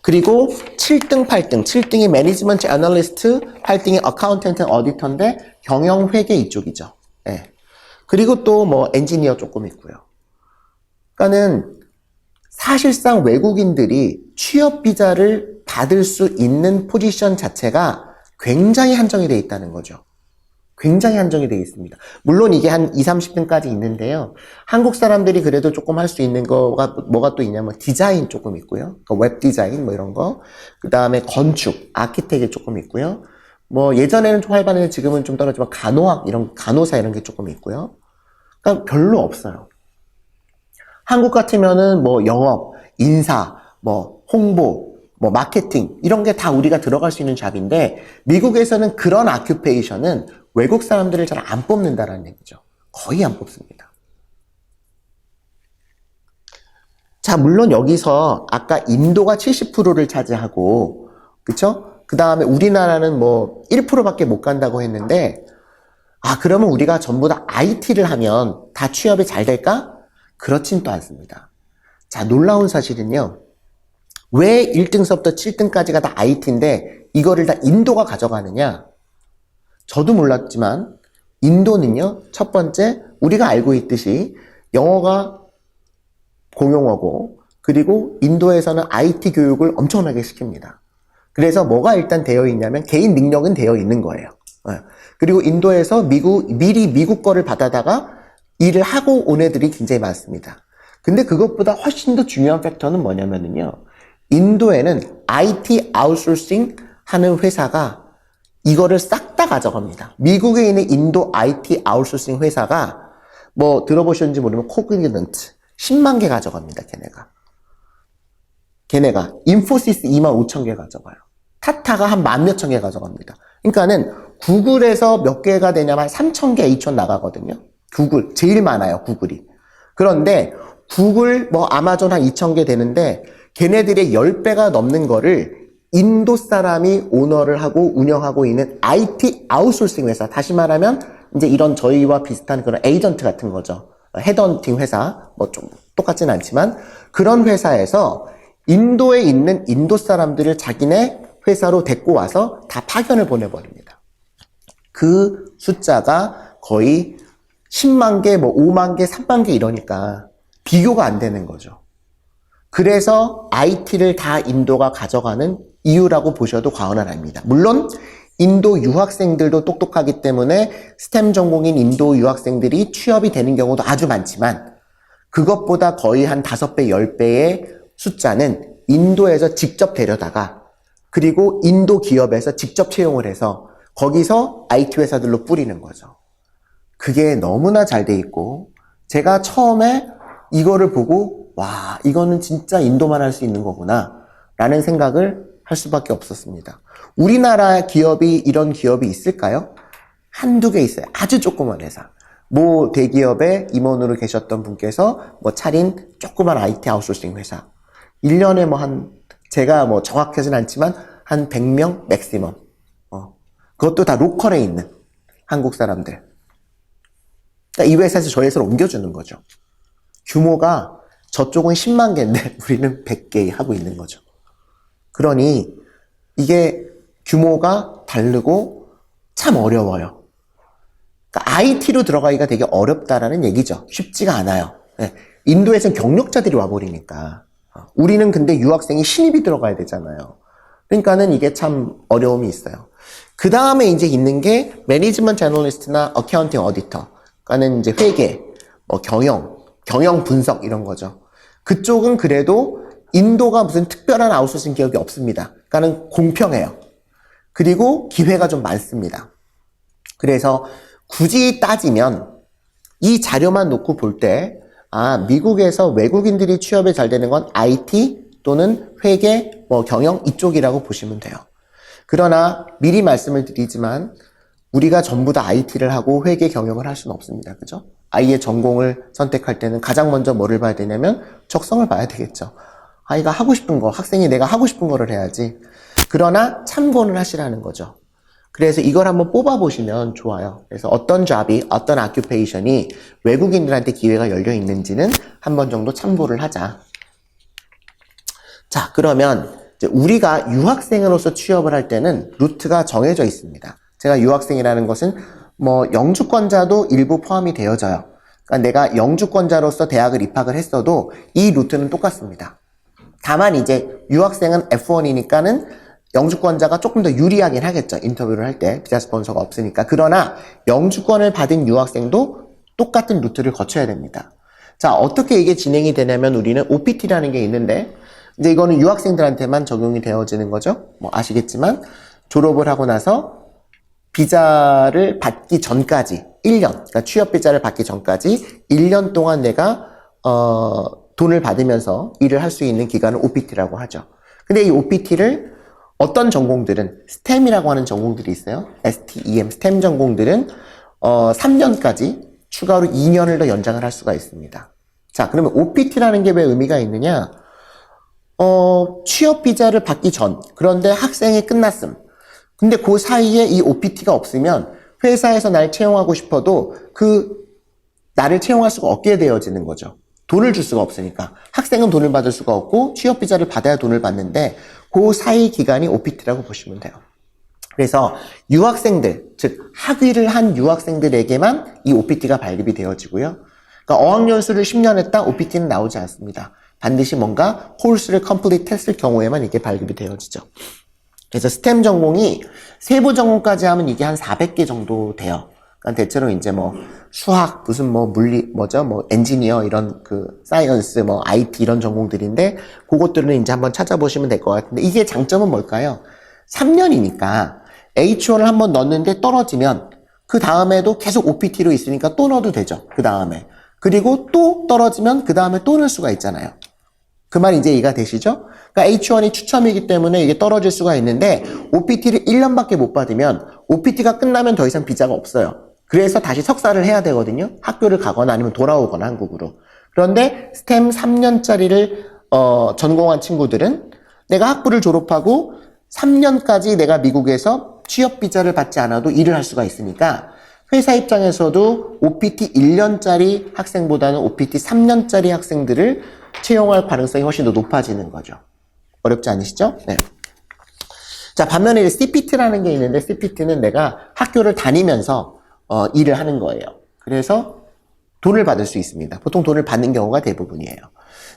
그리고 7등, 8등. 7등이 매니지먼트 애널리스트, 8등이 어카운턴트 어디터인데 경영 회계 이쪽이죠. 예. 그리고 또 뭐 엔지니어 조금 있고요. 그러니까는 사실상 외국인들이 취업 비자를 받을 수 있는 포지션 자체가 굉장히 한정이 되어 있다는 거죠. 굉장히 한정이 되어 있습니다. 물론 이게 한 20, 30등까지 있는데요. 한국 사람들이 그래도 조금 할 수 있는 거가 뭐가 또 있냐면 디자인 조금 있고요. 그러니까 웹 디자인 뭐 이런 거. 그 다음에 건축, 아키텍이 조금 있고요. 뭐 예전에는 좀 활발했는데 지금은 좀 떨어지면 간호학 이런 간호사 이런 게 조금 있고요. 그러니까 별로 없어요. 한국 같으면은 뭐 영업, 인사, 뭐 홍보, 뭐 마케팅 이런 게 다 우리가 들어갈 수 있는 잡인데 미국에서는 그런 아큐페이션은 외국 사람들을 잘 안 뽑는다라는 얘기죠. 거의 안 뽑습니다. 자, 물론 여기서 아까 인도가 70%를 차지하고 그쵸? 그 다음에 우리나라는 뭐 1%밖에 못 간다고 했는데 아, 그러면 우리가 전부 다 IT를 하면 다 취업이 잘 될까? 그렇진 또 않습니다. 자, 놀라운 사실은요. 왜 1등서부터 7등까지가 다 IT인데 이거를 다 인도가 가져가느냐? 저도 몰랐지만 인도는요. 첫 번째 우리가 알고 있듯이 영어가 공용어고 그리고 인도에서는 IT 교육을 엄청나게 시킵니다. 그래서 뭐가 일단 되어 있냐면 개인 능력은 되어 있는 거예요. 그리고 인도에서 미리 미국 거를 받아다가 일을 하고 온 애들이 굉장히 많습니다. 근데 그것보다 훨씬 더 중요한 팩터는 뭐냐면요. 인도에는 IT 아웃소싱 하는 회사가 이거를 싹 다 가져갑니다. 미국에 있는 인도 IT 아웃소싱 회사가 뭐 들어보셨는지 모르면 코그니던트 10만 개 가져갑니다. 걔네가 인포시스 2만 5천 개 가져가요. 타타가 한 만 몇천 개 가져갑니다. 그러니까는 구글에서 몇 개가 되냐면 3천 개 H1 나가거든요. 구글 제일 많아요. 구글이. 그런데 구글 뭐 아마존 한 2천 개 되는데 걔네들의 10배가 넘는 거를 인도 사람이 오너를 하고 운영하고 있는 IT 아웃소싱 회사, 다시 말하면 이제 이런 저희와 비슷한 그런 에이전트 같은 거죠. 헤드헌팅 회사, 뭐 좀 똑같진 않지만 그런 회사에서 인도에 있는 인도 사람들을 자기네 회사로 데리고 와서 다 파견을 보내버립니다. 그 숫자가 거의 10만 개, 뭐 5만 개, 3만 개 이러니까 비교가 안 되는 거죠. 그래서 IT를 다 인도가 가져가는 이유라고 보셔도 과언은 아닙니다. 물론 인도 유학생들도 똑똑하기 때문에 스템 전공인 인도 유학생들이 취업이 되는 경우도 아주 많지만 그것보다 거의 한 5배, 10배의 숫자는 인도에서 직접 데려다가 그리고 인도 기업에서 직접 채용을 해서 거기서 IT 회사들로 뿌리는 거죠. 그게 너무나 잘 돼 있고 제가 처음에 이거를 보고 와, 이거는 진짜 인도만 할 수 있는 거구나 라는 생각을 할 수밖에 없었습니다. 우리나라 기업이 이런 기업이 있을까요? 한두 개 있어요. 아주 조그만 회사. 뭐 대기업에 임원으로 계셨던 분께서 뭐 차린 조그만 IT 아웃소싱 회사. 1년에 뭐 제가 뭐 정확하진 않지만 한 100명 맥시멈. 그것도 다 로컬에 있는 한국 사람들. 그러니까 이 회사에서 저희 회사를 옮겨주는 거죠. 규모가 저쪽은 10만 개인데 우리는 100개 하고 있는 거죠. 그러니 이게 규모가 다르고 참 어려워요. 그러니까 IT로 들어가기가 되게 어렵다라는 얘기죠. 쉽지가 않아요. 네. 인도에서는 경력자들이 와버리니까. 우리는 근데 유학생이 신입이 들어가야 되잖아요. 그러니까는 이게 참 어려움이 있어요. 그 다음에 이제 있는 게 매니지먼트 애널리스트나 어카운팅 어디터. 그러니까는 이제 회계, 뭐 경영 분석 이런 거죠. 그쪽은 그래도 인도가 무슨 특별한 아웃소싱 기업이 없습니다. 그러니까는 공평해요. 그리고 기회가 좀 많습니다. 그래서 굳이 따지면 이 자료만 놓고 볼 때, 미국에서 외국인들이 취업이 잘 되는 건 IT 또는 회계, 뭐 경영 이쪽이라고 보시면 돼요. 그러나 미리 말씀을 드리지만 우리가 전부 다 IT를 하고 회계 경영을 할 수는 없습니다. 그죠? 아이의 전공을 선택할 때는 가장 먼저 뭐를 봐야 되냐면 적성을 봐야 되겠죠. 아이가 하고 싶은 거, 학생이 내가 하고 싶은 거를 해야지. 그러나 참고는 하시라는 거죠. 그래서 이걸 한번 뽑아보시면 좋아요. 그래서 어떤 잡이, 어떤 아큐페이션이 외국인들한테 기회가 열려 있는지는 한 번 정도 참고를 하자. 자, 그러면 이제 우리가 유학생으로서 취업을 할 때는 루트가 정해져 있습니다. 제가 유학생이라는 것은 뭐 영주권자도 일부 포함이 되어져요. 그러니까 내가 영주권자로서 대학을 입학을 했어도 이 루트는 똑같습니다. 다만 이제 유학생은 F1이니까는 영주권자가 조금 더 유리하긴 하겠죠. 인터뷰를 할 때 비자 스폰서가 없으니까. 그러나 영주권을 받은 유학생도 똑같은 루트를 거쳐야 됩니다. 자, 어떻게 이게 진행이 되냐면 우리는 OPT라는 게 있는데 이제 이거는 유학생들한테만 적용이 되어지는 거죠. 뭐 아시겠지만 졸업을 하고 나서 비자를 받기 전까지 1년, 그러니까 취업 비자를 받기 전까지 1년 동안 내가 돈을 받으면서 일을 할 수 있는 기간을 OPT라고 하죠. 근데 이 OPT를 어떤 전공들은 STEM이라고 하는 전공들이 있어요. STEM, STEM 전공들은 3년까지 추가로 2년을 더 연장을 할 수가 있습니다. 자, 그러면 OPT라는 게 왜 의미가 있느냐? 취업 비자를 받기 전, 그런데 학생이 끝났음. 근데 그 사이에 이 OPT가 없으면 회사에서 날 채용하고 싶어도 나를 채용할 수가 없게 되어지는 거죠. 돈을 줄 수가 없으니까. 학생은 돈을 받을 수가 없고 취업 비자를 받아야 돈을 받는데 그 사이 기간이 OPT라고 보시면 돼요. 그래서 유학생들, 즉 학위를 한 유학생들에게만 이 OPT가 발급이 되어지고요. 그러니까 어학연수를 10년 했다 OPT는 나오지 않습니다. 반드시 뭔가 코र्스를 컴플리트 했을 경우에만 이게 발급이 되어지죠. 그래서 스템 전공이 세부 전공까지 하면 이게 한 400개 정도 돼요. 그러니까 대체로 이제 뭐 수학, 무슨 뭐 물리, 뭐 엔지니어 이런 사이언스, 뭐 IT 이런 전공들인데 그것들은 이제 한번 찾아보시면 될 것 같은데 이게 장점은 뭘까요? 3년이니까 H1을 한번 넣었는데 떨어지면 그 다음에도 계속 OPT로 있으니까 또 넣어도 되죠. 그 다음에. 그리고 또 떨어지면 그 다음에 또 넣을 수가 있잖아요. 그 말 이제 이해가 되시죠? 그러니까 H1이 추첨이기 때문에 이게 떨어질 수가 있는데 OPT를 1년밖에 못 받으면 OPT가 끝나면 더 이상 비자가 없어요. 그래서 다시 석사를 해야 되거든요. 학교를 가거나 아니면 돌아오거나 한국으로. 그런데 스템 3년짜리를 전공한 친구들은 내가 학부를 졸업하고 3년까지 내가 미국에서 취업 비자를 받지 않아도 일을 할 수가 있으니까 회사 입장에서도 OPT 1년짜리 학생보다는 OPT 3년짜리 학생들을 채용할 가능성이 훨씬 더 높아지는 거죠. 어렵지 않으시죠? 네. 자, 반면에 CPT라는 게 있는데 CPT는 내가 학교를 다니면서 일을 하는 거예요. 그래서 돈을 받을 수 있습니다. 보통 돈을 받는 경우가 대부분이에요.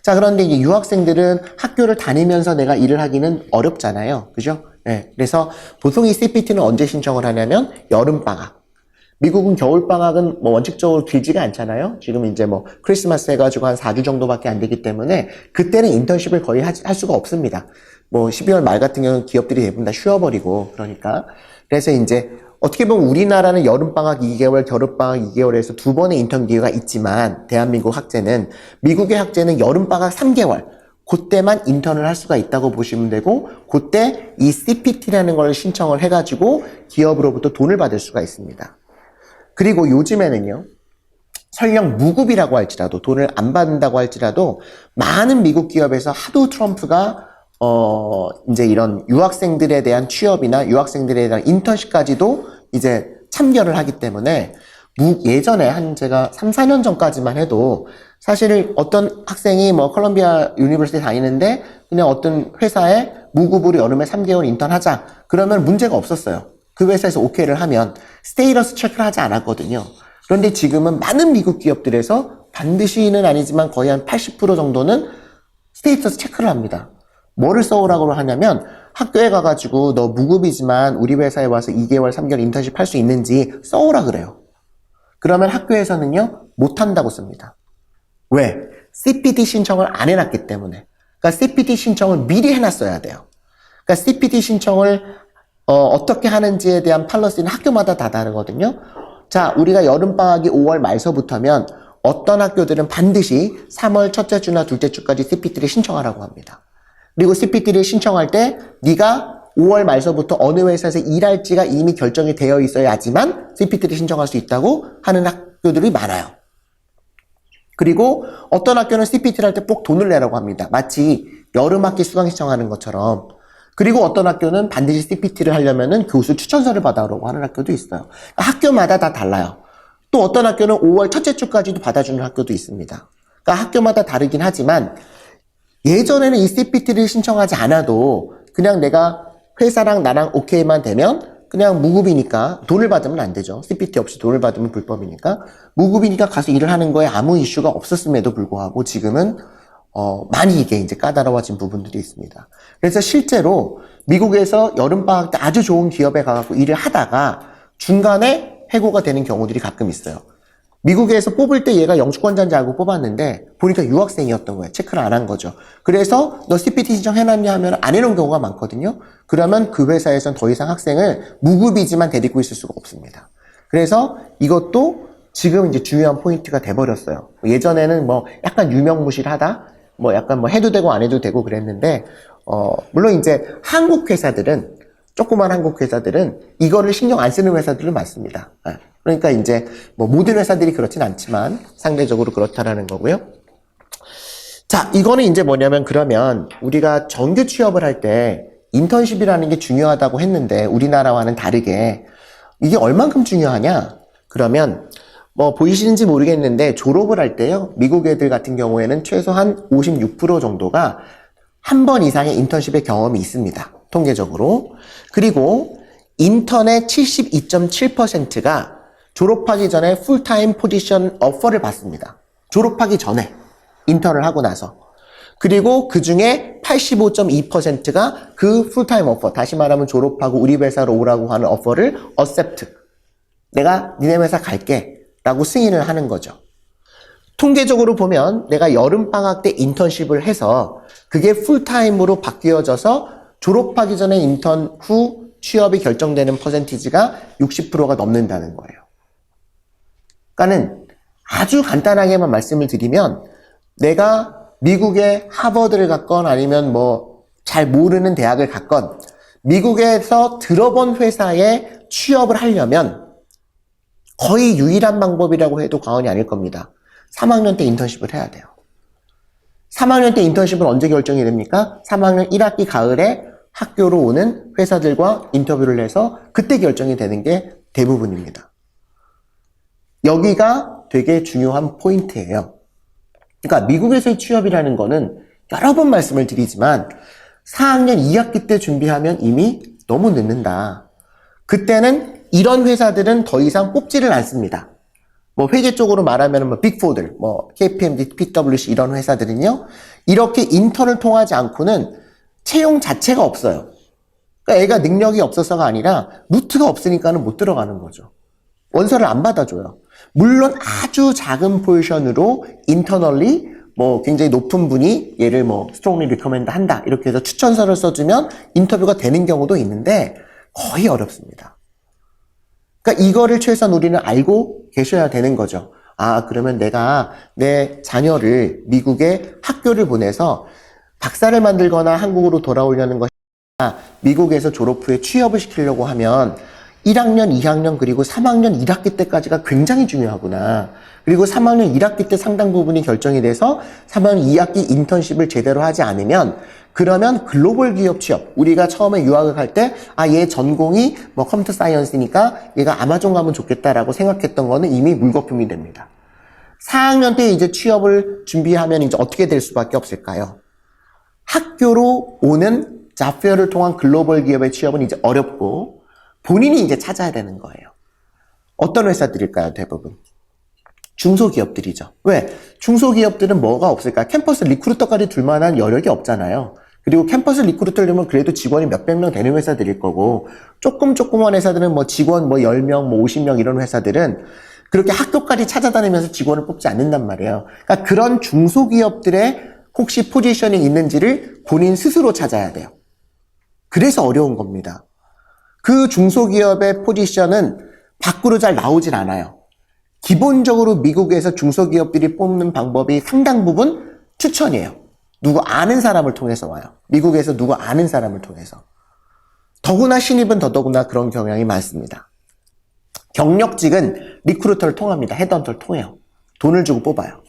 자, 그런데 이제 유학생들은 학교를 다니면서 내가 일을 하기는 어렵잖아요. 그죠? 네. 그래서 보통 이 CPT는 언제 신청을 하냐면 여름방학. 미국은 겨울방학은 뭐 원칙적으로 길지가 않잖아요. 지금 이제 뭐 크리스마스 해가지고 한 4주 정도밖에 안 되기 때문에 그때는 인턴십을 거의 할 수가 없습니다. 뭐 12월 말 같은 경우는 기업들이 대부분 다 쉬어버리고 그러니까. 그래서 이제 어떻게 보면 우리나라는 여름방학 2개월, 겨울방학 2개월에서 두 번의 인턴 기회가 있지만 대한민국 학제는 미국의 학제는 여름방학 3개월 그때만 인턴을 할 수가 있다고 보시면 되고 그때 이 CPT라는 걸 신청을 해가지고 기업으로부터 돈을 받을 수가 있습니다. 그리고 요즘에는요, 설령 무급이라고 할지라도, 돈을 안 받는다고 할지라도, 많은 미국 기업에서 하도 트럼프가, 이제 이런 유학생들에 대한 취업이나 유학생들에 대한 인턴십까지도 이제 참견을 하기 때문에, 예전에 제가 3, 4년 전까지만 해도, 사실 어떤 학생이 뭐 컬럼비아 유니버시티 다니는데, 그냥 어떤 회사에 무급으로 여름에 3개월 인턴 하자. 그러면 문제가 없었어요. 그 회사에서 오케이를 하면 스테이터스 체크를 하지 않았거든요. 그런데 지금은 많은 미국 기업들에서 반드시는 아니지만 거의 한 80% 정도는 스테이터스 체크를 합니다. 뭐를 써오라고 하냐면 학교에 가가지고 너 무급이지만 우리 회사에 와서 2개월, 3개월 인턴십 할 수 있는지 써오라 그래요. 그러면 학교에서는요, 못한다고 씁니다. 왜? CPT 신청을 안 해놨기 때문에. 그러니까 CPT 신청을 미리 해놨어야 돼요. 그러니까 CPT 신청을 어떻게 하는지에 대한 팔러시는 학교마다 다 다르거든요. 자, 우리가 여름방학이 5월 말서부터면 어떤 학교들은 반드시 3월 첫째 주나 둘째 주까지 CPT를 신청하라고 합니다. 그리고 CPT를 신청할 때 네가 5월 말서부터 어느 회사에서 일할지가 이미 결정이 되어 있어야지만 CPT를 신청할 수 있다고 하는 학교들이 많아요. 그리고 어떤 학교는 CPT를 할 때 꼭 돈을 내라고 합니다. 마치 여름학기 수강 신청하는 것처럼. 그리고 어떤 학교는 반드시 CPT를 하려면은 교수 추천서를 받아오라고 하는 학교도 있어요. 학교마다 다 달라요. 또 어떤 학교는 5월 첫째 주까지도 받아주는 학교도 있습니다. 그러니까 학교마다 다르긴 하지만 예전에는 이 CPT를 신청하지 않아도 그냥 내가 회사랑 나랑 오케이만 되면 그냥 무급이니까 돈을 받으면 안 되죠. CPT 없이 돈을 받으면 불법이니까. 무급이니까 가서 일을 하는 거에 아무 이슈가 없었음에도 불구하고 지금은 많이 이게 이제 까다로워진 부분들이 있습니다. 그래서 실제로 미국에서 여름방학 때 아주 좋은 기업에 가서 일을 하다가 중간에 해고가 되는 경우들이 가끔 있어요. 미국에서 뽑을 때 얘가 영주권자인지 알고 뽑았는데 보니까 유학생이었던 거예요. 체크를 안 한 거죠. 그래서 너 CPT 신청해놨냐 하면 안 해놓은 경우가 많거든요. 그러면 그 회사에선 더 이상 학생을 무급이지만 데리고 있을 수가 없습니다. 그래서 이것도 지금 이제 중요한 포인트가 돼버렸어요. 예전에는 뭐 약간 유명무실하다, 뭐 약간 뭐 해도 되고 안 해도 되고 그랬는데, 물론 이제 한국 회사들은, 조그만 한국 회사들은 이거를 신경 안 쓰는 회사들은 많습니다. 그러니까 이제 뭐 모든 회사들이 그렇진 않지만 상대적으로 그렇다라는 거고요. 자, 이거는 이제 뭐냐면 그러면 우리가 정규 취업을 할 때 인턴십이라는 게 중요하다고 했는데 우리나라와는 다르게 이게 얼만큼 중요하냐? 그러면 뭐 보이시는지 모르겠는데 졸업을 할 때요. 미국 애들 같은 경우에는 최소한 56% 정도가 한 번 이상의 인턴십의 경험이 있습니다. 통계적으로. 그리고 인턴의 72.7%가 졸업하기 전에 풀타임 포지션 오퍼를 받습니다. 졸업하기 전에 인턴을 하고 나서. 그리고 그 중에 85.2%가 그 풀타임 오퍼, 다시 말하면 졸업하고 우리 회사로 오라고 하는 오퍼를 accept. 내가 니네 회사 갈게 라고 승인을 하는 거죠. 통계적으로 보면 내가 여름방학 때 인턴십을 해서 그게 풀타임으로 바뀌어져서 졸업하기 전에 인턴 후 취업이 결정되는 퍼센티지가 60%가 넘는다는 거예요. 그러니까는 아주 간단하게만 말씀을 드리면 내가 미국의 하버드를 갔건 아니면 뭐 잘 모르는 대학을 갔건 미국에서 들어본 회사에 취업을 하려면 거의 유일한 방법이라고 해도 과언이 아닐 겁니다. 3학년 때 인턴십을 해야 돼요. 3학년 때 인턴십은 언제 결정이 됩니까? 3학년 1학기 가을에 학교로 오는 회사들과 인터뷰를 해서 그때 결정이 되는 게 대부분입니다. 여기가 되게 중요한 포인트예요. 그러니까 미국에서의 취업이라는 거는 여러 번 말씀을 드리지만 4학년 2학기 때 준비하면 이미 너무 늦는다. 그때는 이런 회사들은 더 이상 뽑지를 않습니다. 뭐 회계 쪽으로 말하면 뭐 빅4들, 뭐 KPMG, PwC 이런 회사들은요. 이렇게 인턴을 통하지 않고는 채용 자체가 없어요. 그러니까 애가 능력이 없어서가 아니라 루트가 없으니까는 못 들어가는 거죠. 원서를 안 받아줘요. 물론 아주 작은 포지션으로 인터널리 뭐 굉장히 높은 분이 얘를 뭐 strongly recommend 한다 이렇게 해서 추천서를 써주면 인터뷰가 되는 경우도 있는데 거의 어렵습니다. 그러니까 이거를 최소한 우리는 알고 계셔야 되는 거죠. 아, 그러면 내가 내 자녀를 미국에 학교를 보내서 박사를 만들거나 한국으로 돌아오려는 것이 아니라 미국에서 졸업 후에 취업을 시키려고 하면 1학년, 2학년, 그리고 3학년 1학기 때까지가 굉장히 중요하구나. 그리고 3학년 1학기 때 상당 부분이 결정이 돼서 3학년 2학기 인턴십을 제대로 하지 않으면 그러면 글로벌 기업 취업, 우리가 처음에 유학을 갈 때 아, 얘 전공이 뭐 컴퓨터 사이언스니까 얘가 아마존 가면 좋겠다라고 생각했던 거는 이미 물거품이 됩니다. 4학년 때 이제 취업을 준비하면 이제 어떻게 될 수밖에 없을까요? 학교로 오는 잡페어를 통한 글로벌 기업의 취업은 이제 어렵고 본인이 이제 찾아야 되는 거예요. 어떤 회사들일까요, 대부분? 중소기업들이죠. 왜? 중소기업들은 뭐가 없을까? 캠퍼스 리크루터까지 둘 만한 여력이 없잖아요. 그리고 캠퍼스 리크루터려면 그래도 직원이 몇백 명 되는 회사들일 거고, 조그만 회사들은 뭐 직원 뭐 10명, 뭐 50명 이런 회사들은 그렇게 학교까지 찾아다니면서 직원을 뽑지 않는단 말이에요. 그러니까 그런 중소기업들의 혹시 포지셔닝 있는지를 본인 스스로 찾아야 돼요. 그래서 어려운 겁니다. 그 중소기업의 포지션은 밖으로 잘 나오질 않아요. 기본적으로 미국에서 중소기업들이 뽑는 방법이 상당 부분 추천이에요. 누구 아는 사람을 통해서 와요. 미국에서 누구 아는 사람을 통해서. 더구나 신입은 더더구나 그런 경향이 많습니다. 경력직은 리크루터를 통합니다. 헤드헌터를 통해요. 돈을 주고 뽑아요.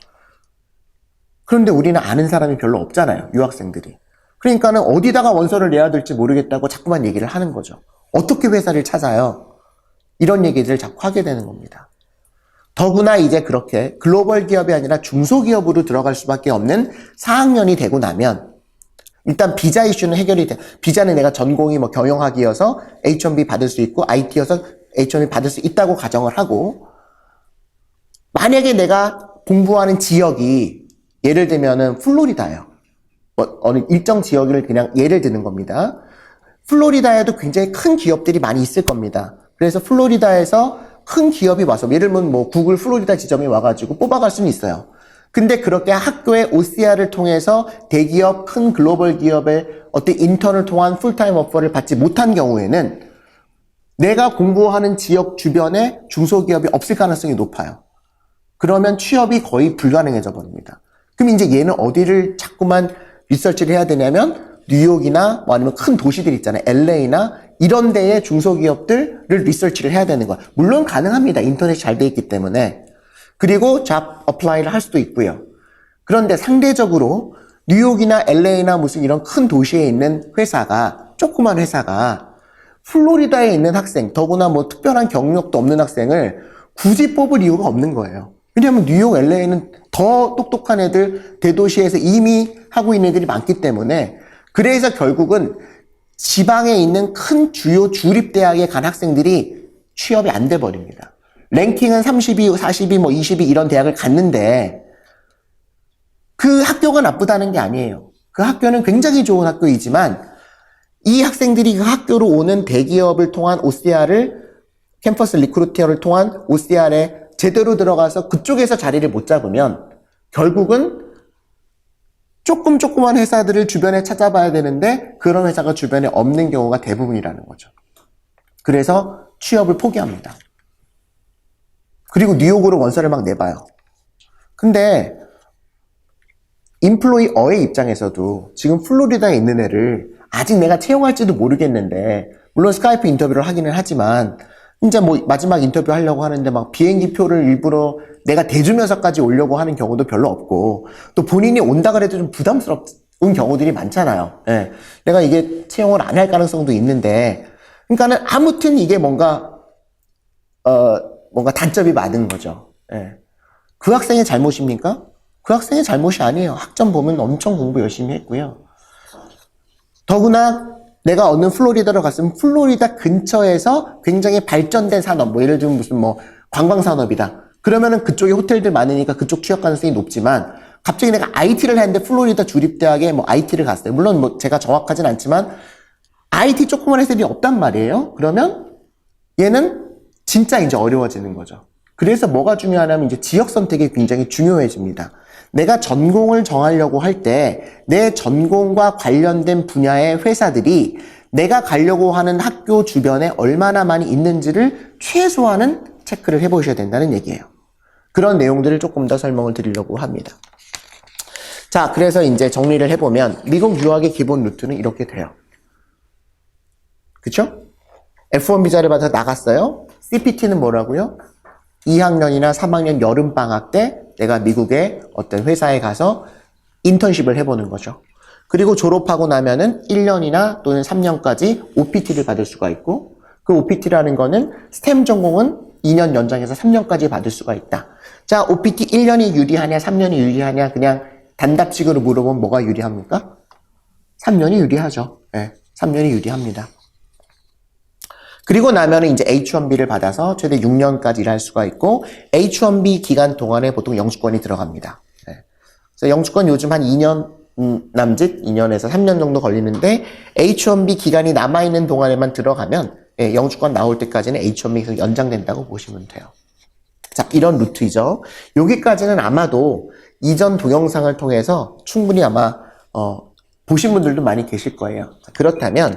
그런데 우리는 아는 사람이 별로 없잖아요. 유학생들이. 그러니까는 어디다가 원서를 내야 될지 모르겠다고 자꾸만 얘기를 하는 거죠. 어떻게 회사를 찾아요? 이런 얘기들을 자꾸 하게 되는 겁니다. 더구나 이제 그렇게 글로벌 기업이 아니라 중소기업으로 들어갈 수밖에 없는 4학년이 되고 나면 일단 비자 이슈는 해결이 돼. 비자는 내가 전공이 뭐 경영학이어서 H1B 받을 수 있고 IT여서 H1B 받을 수 있다고 가정을 하고, 만약에 내가 공부하는 지역이 예를 들면은 플로리다예요. 어느 일정 지역을 그냥 예를 드는 겁니다. 플로리다에도 굉장히 큰 기업들이 많이 있을 겁니다. 그래서 플로리다에서 큰 기업이 와서, 예를 들면 뭐 구글 플로리다 지점에 와가지고 뽑아갈 수는 있어요. 근데 그렇게 학교의 OCR을 통해서 대기업, 큰 글로벌 기업의 어떤 인턴을 통한 풀타임 오퍼를 받지 못한 경우에는 내가 공부하는 지역 주변에 중소기업이 없을 가능성이 높아요. 그러면 취업이 거의 불가능해져 버립니다. 그럼 이제 얘는 어디를 자꾸만 리서치를 해야 되냐면 뉴욕이나 뭐 아니면 큰 도시들 있잖아요. LA나 이런 데의 중소기업들을 리서치를 해야 되는 거야. 물론 가능합니다. 인터넷이 잘 돼 있기 때문에. 그리고 잡 어플라이를 할 수도 있고요. 그런데 상대적으로 뉴욕이나 LA나 무슨 이런 큰 도시에 있는 회사가, 조그만 회사가 플로리다에 있는 학생, 더구나 뭐 특별한 경력도 없는 학생을 굳이 뽑을 이유가 없는 거예요. 왜냐하면 뉴욕, LA는 더 똑똑한 애들, 대도시에서 이미 하고 있는 애들이 많기 때문에. 그래서 결국은 지방에 있는 큰 주요 주립대학에 간 학생들이 취업이 안 돼 버립니다. 랭킹은 30위, 40위, 뭐 20위 이런 대학을 갔는데 그 학교가 나쁘다는 게 아니에요. 그 학교는 굉장히 좋은 학교이지만 이 학생들이 그 학교로 오는 대기업을 통한 OCR을, 캠퍼스 리크루터를 통한 OCR에 제대로 들어가서 그쪽에서 자리를 못 잡으면 결국은 조그만 회사들을 주변에 찾아봐야 되는데 그런 회사가 주변에 없는 경우가 대부분이라는 거죠. 그래서 취업을 포기합니다. 그리고 뉴욕으로 원서를 막 내봐요. 근데 인플로이어의 입장에서도 지금 플로리다에 있는 애를 아직 내가 채용할지도 모르겠는데, 물론 스카이프 인터뷰를 하기는 하지만 이제 뭐 마지막 인터뷰 하려고 하는데 막 비행기 표를 일부러 내가 대주면서까지 오려고 하는 경우도 별로 없고, 또 본인이 온다 그래도 좀 부담스러운 경우들이 많잖아요. 예. 내가 이게 채용을 안 할 가능성도 있는데, 그러니까는 아무튼 이게 뭔가 단점이 많은 거죠. 예. 그 학생의 잘못입니까? 그 학생의 잘못이 아니에요. 학점 보면 엄청 공부 열심히 했고요. 더구나 내가 어느 플로리다로 갔으면 플로리다 근처에서 굉장히 발전된 산업, 뭐 예를 들면 무슨 뭐 관광산업이다. 그러면은 그쪽에 호텔들 많으니까 그쪽 취업 가능성이 높지만, 갑자기 내가 IT를 했는데 플로리다 주립대학에 뭐 IT를 갔어요. 물론 뭐 제가 정확하진 않지만 IT 조그만 회사들이 없단 말이에요. 그러면 얘는 진짜 이제 어려워지는 거죠. 그래서 뭐가 중요하냐면 이제 지역 선택이 굉장히 중요해집니다. 내가 전공을 정하려고 할 때 내 전공과 관련된 분야의 회사들이 내가 가려고 하는 학교 주변에 얼마나 많이 있는지를 최소한은 체크를 해보셔야 된다는 얘기예요. 그런 내용들을 조금 더 설명을 드리려고 합니다. 자, 그래서 이제 정리를 해보면 미국 유학의 기본 루트는 이렇게 돼요. 그쵸? F1 비자를 받아서 나갔어요. CPT는 뭐라고요? 2학년이나 3학년 여름방학 때 내가 미국의 어떤 회사에 가서 인턴십을 해보는 거죠. 그리고 졸업하고 나면은 1년이나 또는 3년까지 OPT를 받을 수가 있고, 그 OPT라는 거는 스템 전공은 2년 연장해서 3년까지 받을 수가 있다. 자, OPT 1년이 유리하냐 3년이 유리하냐, 그냥 단답식으로 물어보면 뭐가 유리합니까? 3년이 유리하죠. 네, 3년이 유리합니다. 그리고 나면은 이제 H1B를 받아서 최대 6년까지 일할 수가 있고, H1B 기간 동안에 보통 영주권이 들어갑니다. 네. 그래서 영주권 요즘 한 2년 남짓, 2년에서 3년 정도 걸리는데, H1B 기간이 남아있는 동안에만 들어가면, 예, 영주권 나올 때까지는 H1B가 연장된다고 보시면 돼요. 자, 이런 루트이죠. 여기까지는 아마도 이전 동영상을 통해서 충분히 아마, 보신 분들도 많이 계실 거예요. 자, 그렇다면,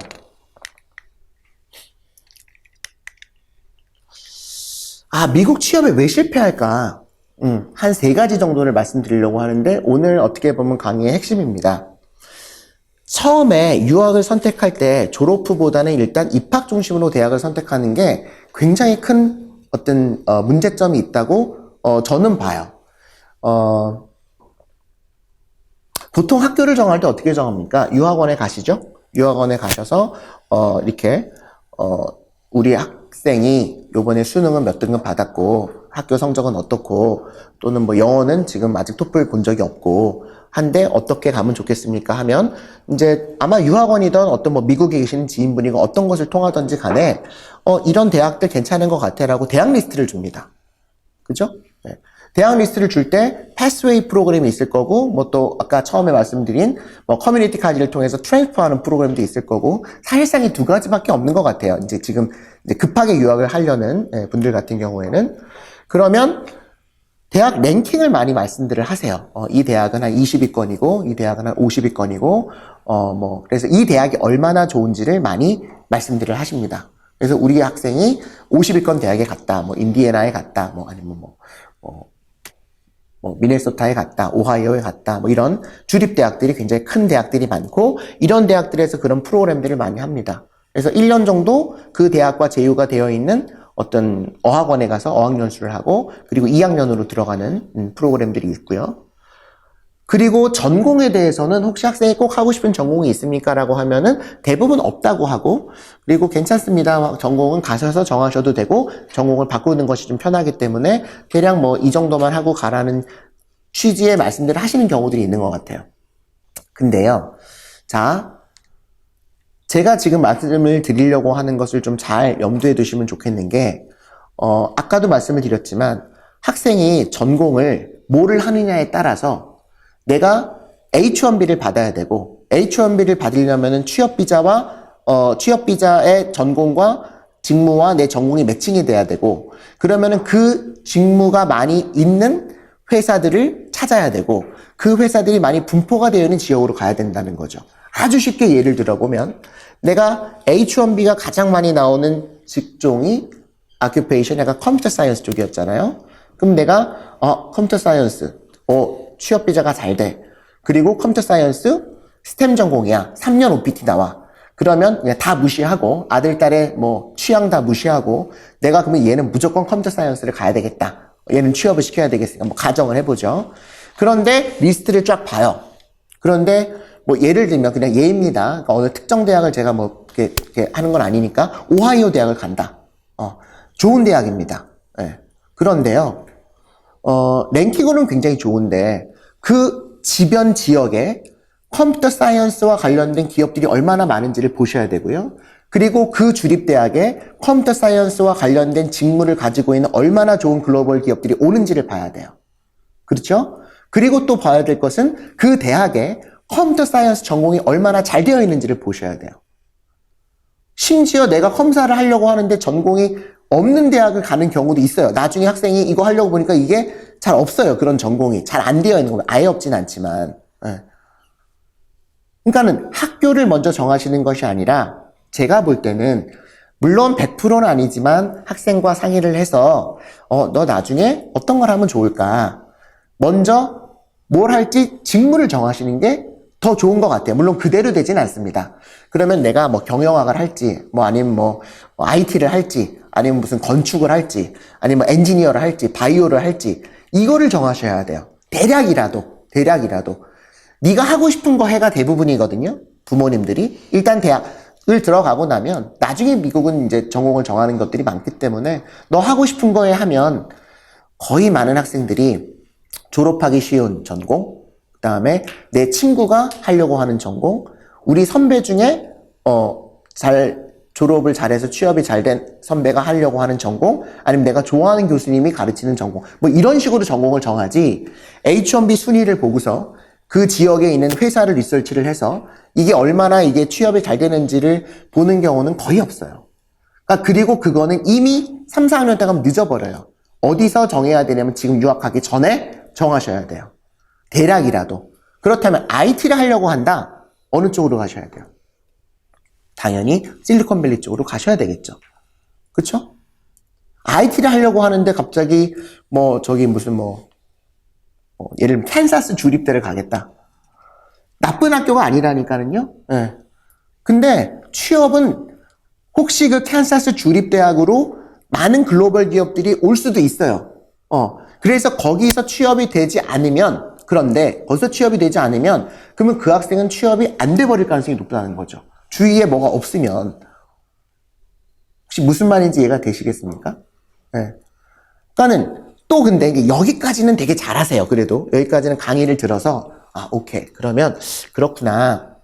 미국 취업에 왜 실패할까? 한 3가지 정도를 말씀드리려고 하는데, 오늘 어떻게 보면 강의의 핵심입니다. 처음에 유학을 선택할 때 졸업 후보다는 일단 입학 중심으로 대학을 선택하는 게 굉장히 큰 어떤 문제점이 있다고 저는 봐요. 보통 학교를 정할 때 어떻게 정합니까? 유학원에 가시죠? 유학원에 가셔서 이렇게 우리 학생이 요번에 수능은 몇 등급 받았고 학교 성적은 어떻고 또는 뭐 영어는 지금 아직 토플 본 적이 없고 한데 어떻게 가면 좋겠습니까? 하면 이제 아마 유학원이든 어떤 뭐 미국에 계시는 지인분이고 어떤 것을 통하든지 간에 이런 대학들 괜찮은 것 같아라고 대학 리스트를 줍니다. 그죠? 네. 대학 리스트를 줄 때 패스웨이 프로그램이 있을 거고 뭐 또 아까 처음에 말씀드린 뭐 커뮤니티 카드를 통해서 트랜스퍼하는 프로그램도 있을 거고 사실상 이 2가지밖에 없는 것 같아요. 이제 지금 이제 급하게 유학을 하려는 분들 같은 경우에는 그러면 대학 랭킹을 많이 말씀들을 하세요. 이 대학은 한 20위권이고 이 대학은 한 50위권이고 뭐 그래서 이 대학이 얼마나 좋은지를 많이 말씀들을 하십니다. 그래서 우리 학생이 50위권 대학에 갔다, 뭐 인디애나에 갔다, 뭐 아니면 뭐 미네소타에 갔다, 오하이오에 갔다, 뭐 이런 주립 대학들이 굉장히 큰 대학들이 많고 이런 대학들에서 그런 프로그램들을 많이 합니다. 그래서 1년 정도 그 대학과 제휴가 되어 있는 어떤 어학원에 가서 어학연수를 하고 그리고 2학년으로 들어가는 프로그램들이 있고요. 그리고 전공에 대해서는 혹시 학생이 꼭 하고 싶은 전공이 있습니까? 라고 하면은 대부분 없다고 하고 그리고 괜찮습니다. 전공은 가셔서 정하셔도 되고 전공을 바꾸는 것이 좀 편하기 때문에 대략 뭐 이 정도만 하고 가라는 취지의 말씀들을 하시는 경우들이 있는 것 같아요. 근데요. 자, 제가 지금 말씀을 드리려고 하는 것을 좀 잘 염두에 두시면 좋겠는 게 아까도 말씀을 드렸지만 학생이 전공을 뭐를 하느냐에 따라서 내가 H1B를 받아야 되고 H1B를 받으려면은 취업비자의 전공과 직무와 내 전공이 매칭이 돼야 되고 그러면은 그 직무가 많이 있는 회사들을 찾아야 되고 그 회사들이 많이 분포가 되어 있는 지역으로 가야 된다는 거죠. 아주 쉽게 예를 들어보면 내가 H1B가 가장 많이 나오는 직종이 occupation, 약간 컴퓨터 사이언스 쪽이었잖아요. 그럼 내가 컴퓨터 사이언스 취업 비자가 잘 돼. 그리고 컴퓨터 사이언스 스템 전공이야. 3년 OPT 나와. 그러면 그냥 다 무시하고 아들, 딸의 뭐 취향 다 무시하고 내가 그러면 얘는 무조건 컴퓨터 사이언스를 가야 되겠다. 얘는 취업을 시켜야 되겠으니까 뭐 가정을 해보죠. 그런데 리스트를 쫙 봐요. 그런데 뭐 예를 들면 그냥 예입니다. 그러니까 어느 특정 대학을 제가 뭐 이렇게 하는 건 아니니까 오하이오 대학을 간다. 좋은 대학입니다. 네. 그런데요. 랭킹으로는 굉장히 좋은데 그 지변 지역에 컴퓨터 사이언스와 관련된 기업들이 얼마나 많은지를 보셔야 되고요. 그리고 그 주립대학에 컴퓨터 사이언스와 관련된 직무를 가지고 있는 얼마나 좋은 글로벌 기업들이 오는지를 봐야 돼요. 그렇죠? 그리고 또 봐야 될 것은 그 대학에 컴퓨터 사이언스 전공이 얼마나 잘 되어 있는지를 보셔야 돼요. 심지어 내가 검사를 하려고 하는데 전공이 없는 대학을 가는 경우도 있어요. 나중에 학생이 이거 하려고 보니까 이게 잘 없어요. 그런 전공이. 잘 안 되어 있는 거예요. 아예 없진 않지만. 그러니까는 학교를 먼저 정하시는 것이 아니라 제가 볼 때는 물론 100%는 아니지만 학생과 상의를 해서 너 나중에 어떤 걸 하면 좋을까? 먼저 뭘 할지 직무를 정하시는 게 더 좋은 것 같아요. 물론 그대로 되진 않습니다. 그러면 내가 뭐 경영학을 할지, 뭐 아니면 뭐 IT를 할지, 아니면 무슨 건축을 할지, 아니면 엔지니어를 할지, 바이오를 할지, 이거를 정하셔야 돼요. 대략이라도. 네가 하고 싶은 거 해가 대부분이거든요. 부모님들이. 일단 대학을 들어가고 나면 나중에 미국은 이제 전공을 정하는 것들이 많기 때문에 너 하고 싶은 거에 하면 거의 많은 학생들이 졸업하기 쉬운 전공, 그 다음에 내 친구가 하려고 하는 전공, 우리 선배 중에 졸업을 잘해서 취업이 잘 된 선배가 하려고 하는 전공, 아니면 내가 좋아하는 교수님이 가르치는 전공, 뭐 이런 식으로 전공을 정하지, H1B 순위를 보고서 그 지역에 있는 회사를 리서치를 해서 이게 얼마나 이게 취업이 잘 되는지를 보는 경우는 거의 없어요. 그러니까 그리고 그거는 이미 3, 4학년 때 가면 늦어버려요. 어디서 정해야 되냐면 지금 유학하기 전에 정하셔야 돼요. 대략이라도. 그렇다면 IT를 하려고 한다? 어느 쪽으로 가셔야 돼요? 당연히 실리콘밸리 쪽으로 가셔야 되겠죠. 그쵸? IT를 하려고 하는데 갑자기 저기 무슨 예를 들면 캔사스 주립대를 가겠다. 나쁜 학교가 아니라니까는요. 네. 근데 취업은 혹시 그 캔사스 주립대학으로 많은 글로벌 기업들이 올 수도 있어요. 그래서 거기서 취업이 되지 않으면, 그런데 거기서 취업이 되지 않으면 그러면 그 학생은 취업이 안 돼 버릴 가능성이 높다는 거죠. 주위에 뭐가 없으면. 혹시 무슨 말인지 이해가 되시겠습니까? 네. 그러니까는 또 근데 이게 여기까지는 되게 잘하세요. 그래도 여기까지는 강의를 들어서 오케이. 그러면 그렇구나.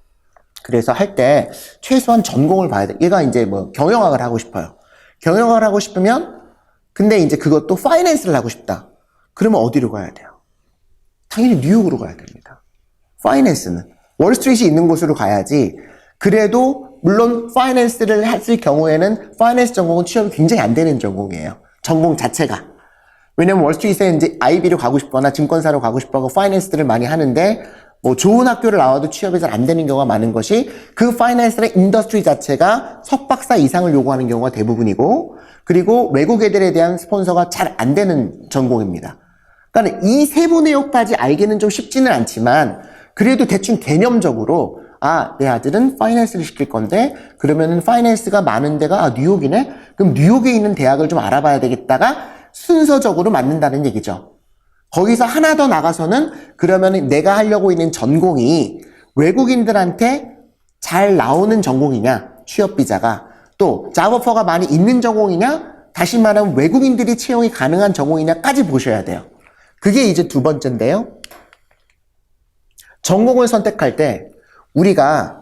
그래서 할 때 최소한 전공을 봐야 돼. 얘가 이제 경영학을 하고 싶어요. 경영학을 하고 싶으면 근데 이제 그것도 파이낸스를 하고 싶다. 그러면 어디로 가야 돼요? 당연히 뉴욕으로 가야 됩니다. 파이낸스는 월스트리트이 있는 곳으로 가야지. 그래도 물론 파이낸스를 했을 경우에는 파이낸스 전공은 취업이 굉장히 안 되는 전공이에요. 전공 자체가. 왜냐면 월스트리트에 이제 IB로 가고 싶거나 증권사로 가고 싶어하고 파이낸스들을 많이 하는데 좋은 학교를 나와도 취업이 잘 안 되는 경우가 많은 것이 그 파이낸스의 인더스트리 자체가 석박사 이상을 요구하는 경우가 대부분이고, 그리고 외국 애들에 대한 스폰서가 잘 안 되는 전공입니다. 그러니까 이 세부 내용까지 알기는 좀 쉽지는 않지만 그래도 대충 개념적으로 내 아들은 파이낸스를 시킬 건데 그러면은 파이낸스가 많은 데가 뉴욕이네? 그럼 뉴욕에 있는 대학을 좀 알아봐야 되겠다가 순서적으로 맞는다는 얘기죠. 거기서 하나 더 나가서는 그러면 내가 하려고 있는 전공이 외국인들한테 잘 나오는 전공이냐, 취업 비자가, 또 잡오퍼가 많이 있는 전공이냐, 다시 말하면 외국인들이 채용이 가능한 전공이냐까지 보셔야 돼요. 그게 이제 두 번째인데요. 전공을 선택할 때 우리가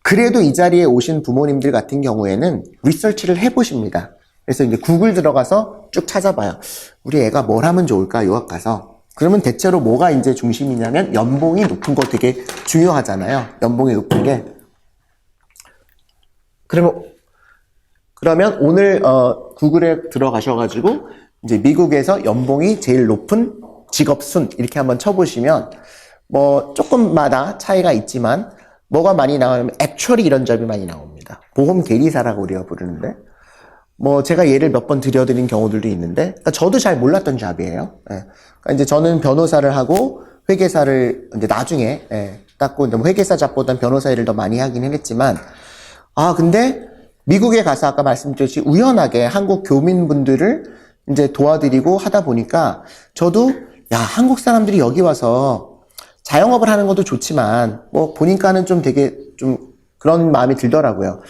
그래도 이 자리에 오신 부모님들 같은 경우에는 리서치를 해보십니다. 그래서 이제 구글 들어가서 쭉 찾아봐요. 우리 애가 뭘 하면 좋을까, 유학 가서. 그러면 대체로 뭐가 이제 중심이냐면 연봉이 높은 거 되게 중요하잖아요. 연봉이 높은 게. 그러면 오늘 구글에 들어가셔가지고 이제 미국에서 연봉이 제일 높은 직업 순 이렇게 한번 쳐보시면 조금마다 차이가 있지만 뭐가 많이 나오냐면 액츄얼이 이런 잡이 많이 나옵니다. 보험 계리사라고 우리가 부르는데 제가 예를 몇 번 들려드린 경우들도 있는데, 그러니까 저도 잘 몰랐던 잡이에요. 예. 그러니까 이제 저는 변호사를 하고 회계사를 이제 나중에 땄고, 회계사 잡보다는 변호사 일을 더 많이 하긴 했지만, 근데 미국에 가서 아까 말씀드렸듯이 우연하게 한국 교민분들을 이제 도와드리고 하다 보니까 저도 한국 사람들이 여기 와서 자영업을 하는 것도 좋지만 보니까는 좀 되게 좀 그런 마음이 들더라고요.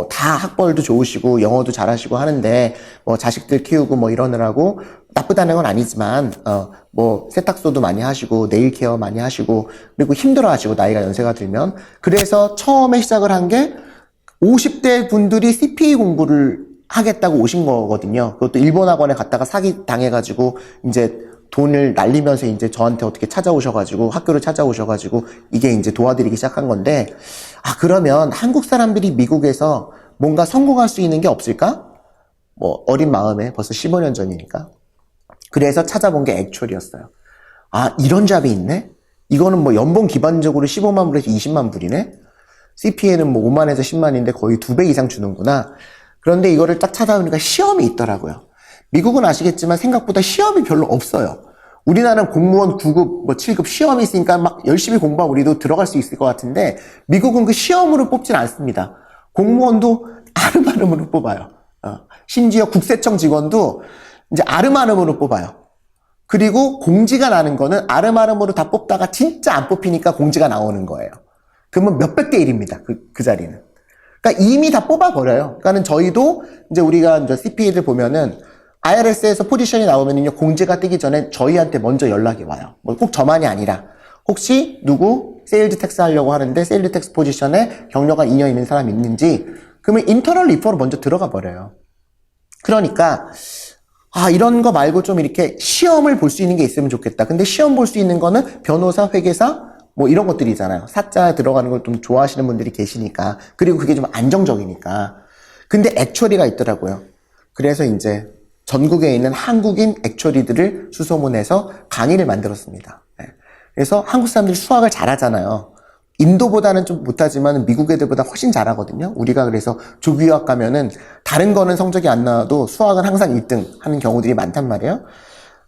다 학벌도 좋으시고 영어도 잘하시고 하는데 자식들 키우고 이러느라고 나쁘다는 건 아니지만 세탁소도 많이 하시고 네일 케어 많이 하시고 그리고 힘들어 하시고 나이가 연세가 들면, 그래서 처음에 시작을 한 게 50대 분들이 CPA 공부를 하겠다고 오신 거거든요. 그것도 일본 학원에 갔다가 사기 당해가지고 이제 돈을 날리면서 이제 저한테 어떻게 찾아오셔가지고 학교를 찾아오셔가지고 이게 이제 도와드리기 시작한 건데, 그러면 한국 사람들이 미국에서 뭔가 성공할 수 있는 게 없을까? 어린 마음에 벌써 15년 전이니까. 그래서 찾아본 게 액츄얼이었어요. 이런 잡이 있네? 이거는 연봉 기반적으로 15만 불에서 20만 불이네? CPA는 5만에서 10만인데 거의 2배 이상 주는구나. 그런데 이거를 딱 찾아보니까 시험이 있더라고요. 미국은 아시겠지만 생각보다 시험이 별로 없어요. 우리나라는 공무원 9급, 7급 시험이 있으니까 막 열심히 공부하면 우리도 들어갈 수 있을 것 같은데 미국은 그 시험으로 뽑진 않습니다. 공무원도 아름아름으로 뽑아요. 심지어 국세청 직원도 이제 아름아름으로 뽑아요. 그리고 공지가 나는 거는 아름아름으로 다 뽑다가 진짜 안 뽑히니까 공지가 나오는 거예요. 그러면 몇백 대 1입니다. 그 자리는. 그러니까 이미 다 뽑아버려요. 그러니까는 저희도 이제 우리가 이제 CPA들 보면은 IRS에서 포지션이 나오면은요, 공지가 뜨기 전에 저희한테 먼저 연락이 와요. 꼭 저만이 아니라. 혹시 누구 세일즈 텍스 하려고 하는데 세일즈 텍스 포지션에 경력가 2년 있는 사람 있는지, 그러면 인터널 리퍼로 먼저 들어가 버려요. 그러니까 이런 거 말고 좀 이렇게 시험을 볼 수 있는 게 있으면 좋겠다. 근데 시험 볼 수 있는 거는 변호사, 회계사 뭐 이런 것들이잖아요. 사자 들어가는 걸 좀 좋아하시는 분들이 계시니까. 그리고 그게 좀 안정적이니까. 근데 액추어리가 있더라고요. 그래서 이제 전국에 있는 한국인 액추어리들을 수소문해서 강의를 만들었습니다. 그래서 한국 사람들이 수학을 잘하잖아요. 인도보다는 좀 못하지만 미국 애들보다 훨씬 잘하거든요. 우리가 그래서 조기유학 가면은 다른 거는 성적이 안 나와도 수학은 항상 1등 하는 경우들이 많단 말이에요.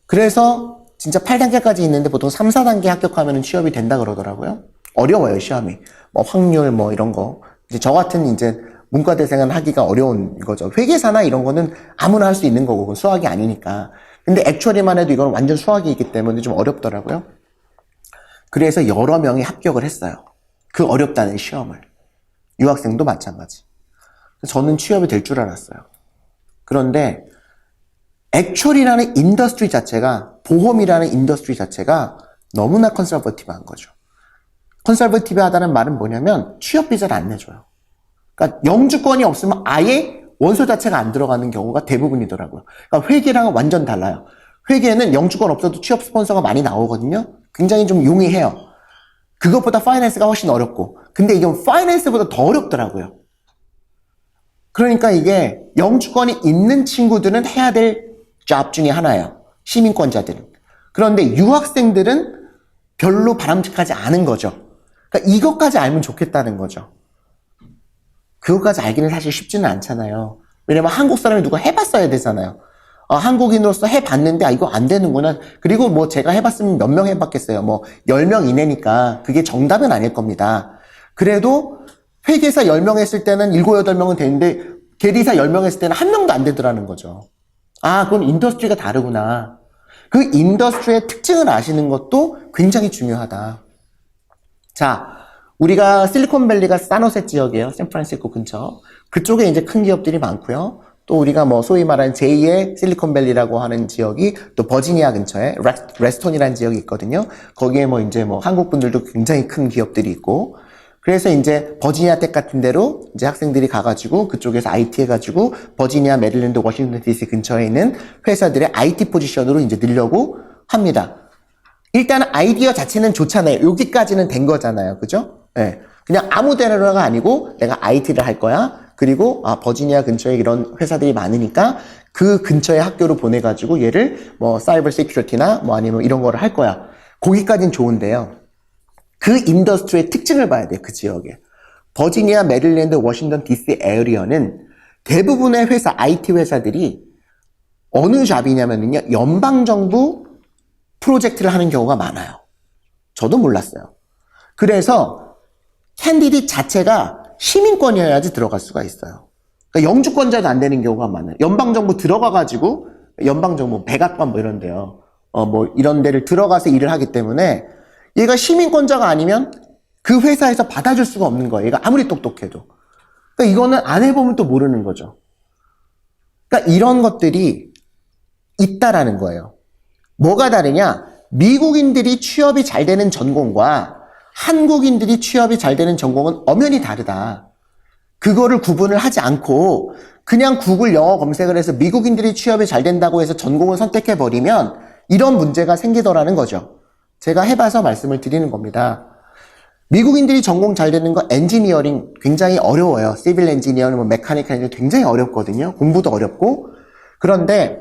그래서 진짜 8단계까지 있는데 보통 3, 4단계 합격하면 취업이 된다 그러더라고요. 어려워요, 시험이. 뭐 확률 뭐 이런 거. 이제 저 같은 이제 문과대생은 하기가 어려운 거죠. 회계사나 이런 거는 아무나 할 수 있는 거고, 그건 수학이 아니니까. 근데 액추어리만 해도 이건 완전 수학이기 때문에 좀 어렵더라고요. 그래서 여러 명이 합격을 했어요. 그 어렵다는 시험을. 유학생도 마찬가지. 저는 취업이 될 줄 알았어요. 그런데 액추얼이라는 인더스트리 자체가, 보험이라는 인더스트리 자체가 너무나 컨설버티브한 거죠. 컨설버티브하다는 말은 뭐냐면 취업 비자를 안 내줘요. 그러니까 영주권이 없으면 아예 원서 자체가 안 들어가는 경우가 대부분이더라고요. 그러니까 회계랑은 완전 달라요. 회계는 영주권 없어도 취업 스폰서가 많이 나오거든요. 굉장히 좀 용이해요. 그것보다 파이낸스가 훨씬 어렵고, 근데 이게 파이낸스보다 더 어렵더라고요. 그러니까 이게 영주권이 있는 친구들은 해야 될 잡 중에 하나예요. 시민권자들은. 그런데 유학생들은 별로 바람직하지 않은 거죠. 그러니까 이것까지 알면 좋겠다는 거죠. 그것까지 알기는 사실 쉽지는 않잖아요. 왜냐면 한국 사람이 누가 해봤어야 되잖아요. 한국인으로서 해봤는데 이거 안 되는구나. 그리고 뭐 제가 해봤으면 몇 명 해봤겠어요. 뭐 10명 이내니까 그게 정답은 아닐 겁니다. 그래도 회계사 10명 했을 때는 7, 8명은 되는데 계리사 10명 했을 때는 한 명도 안 되더라는 거죠. 그건 인더스트리가 다르구나. 그 인더스트리의 특징을 아시는 것도 굉장히 중요하다. 자, 우리가 실리콘밸리가 사노셋 지역이에요. 샌프란시스코 근처. 그쪽에 이제 큰 기업들이 많고요. 또 우리가 뭐 소위 말하는 제2의 실리콘밸리라고 하는 지역이 또 버지니아 근처에 레스톤이라는 지역이 있거든요. 거기에 뭐 이제 뭐 한국 분들도 굉장히 큰 기업들이 있고, 그래서 이제 버지니아 텍 같은 데로 이제 학생들이 가가지고 그쪽에서 IT 해가지고 버지니아, 메릴랜드, 워싱턴 DC 근처에 있는 회사들의 IT 포지션으로 이제 늘려고 합니다. 일단은 아이디어 자체는 좋잖아요. 여기까지는 된 거잖아요. 그죠? 네. 그냥 아무 데나가 아니고 내가 IT를 할 거야. 그리고 버지니아 근처에 이런 회사들이 많으니까 그 근처에 학교로 보내가지고 얘를 뭐 사이버 시큐리티나 뭐 아니면 이런 거를 할 거야. 거기까지는 좋은데요. 그 인더스트리의 특징을 봐야 돼요. 그 지역에. 버지니아, 메릴랜드, 워싱턴 DC 에어리어는 대부분의 회사, IT 회사들이 어느 잡이냐면요. 연방정부 프로젝트를 하는 경우가 많아요. 저도 몰랐어요. 그래서 캔디데이트 자체가 시민권이어야지 들어갈 수가 있어요. 그러니까 영주권자도 안 되는 경우가 많아요. 연방정부 들어가가지고, 연방정부, 백악관 뭐 이런 데요. 뭐 이런 데를 들어가서 일을 하기 때문에 얘가 시민권자가 아니면 그 회사에서 받아줄 수가 없는 거예요. 얘가 아무리 똑똑해도. 그러니까 이거는 안 해보면 또 모르는 거죠. 그러니까 이런 것들이 있다라는 거예요. 뭐가 다르냐? 미국인들이 취업이 잘 되는 전공과 한국인들이 취업이 잘 되는 전공은 엄연히 다르다. 그거를 구분을 하지 않고 그냥 구글 영어 검색을 해서 미국인들이 취업이 잘 된다고 해서 전공을 선택해버리면 이런 문제가 생기더라는 거죠. 제가 해봐서 말씀을 드리는 겁니다. 미국인들이 전공 잘 되는 거 엔지니어링 굉장히 어려워요. 시빌 엔지니어는 뭐 메카니컬 엔지니어 굉장히 어렵거든요. 공부도 어렵고. 그런데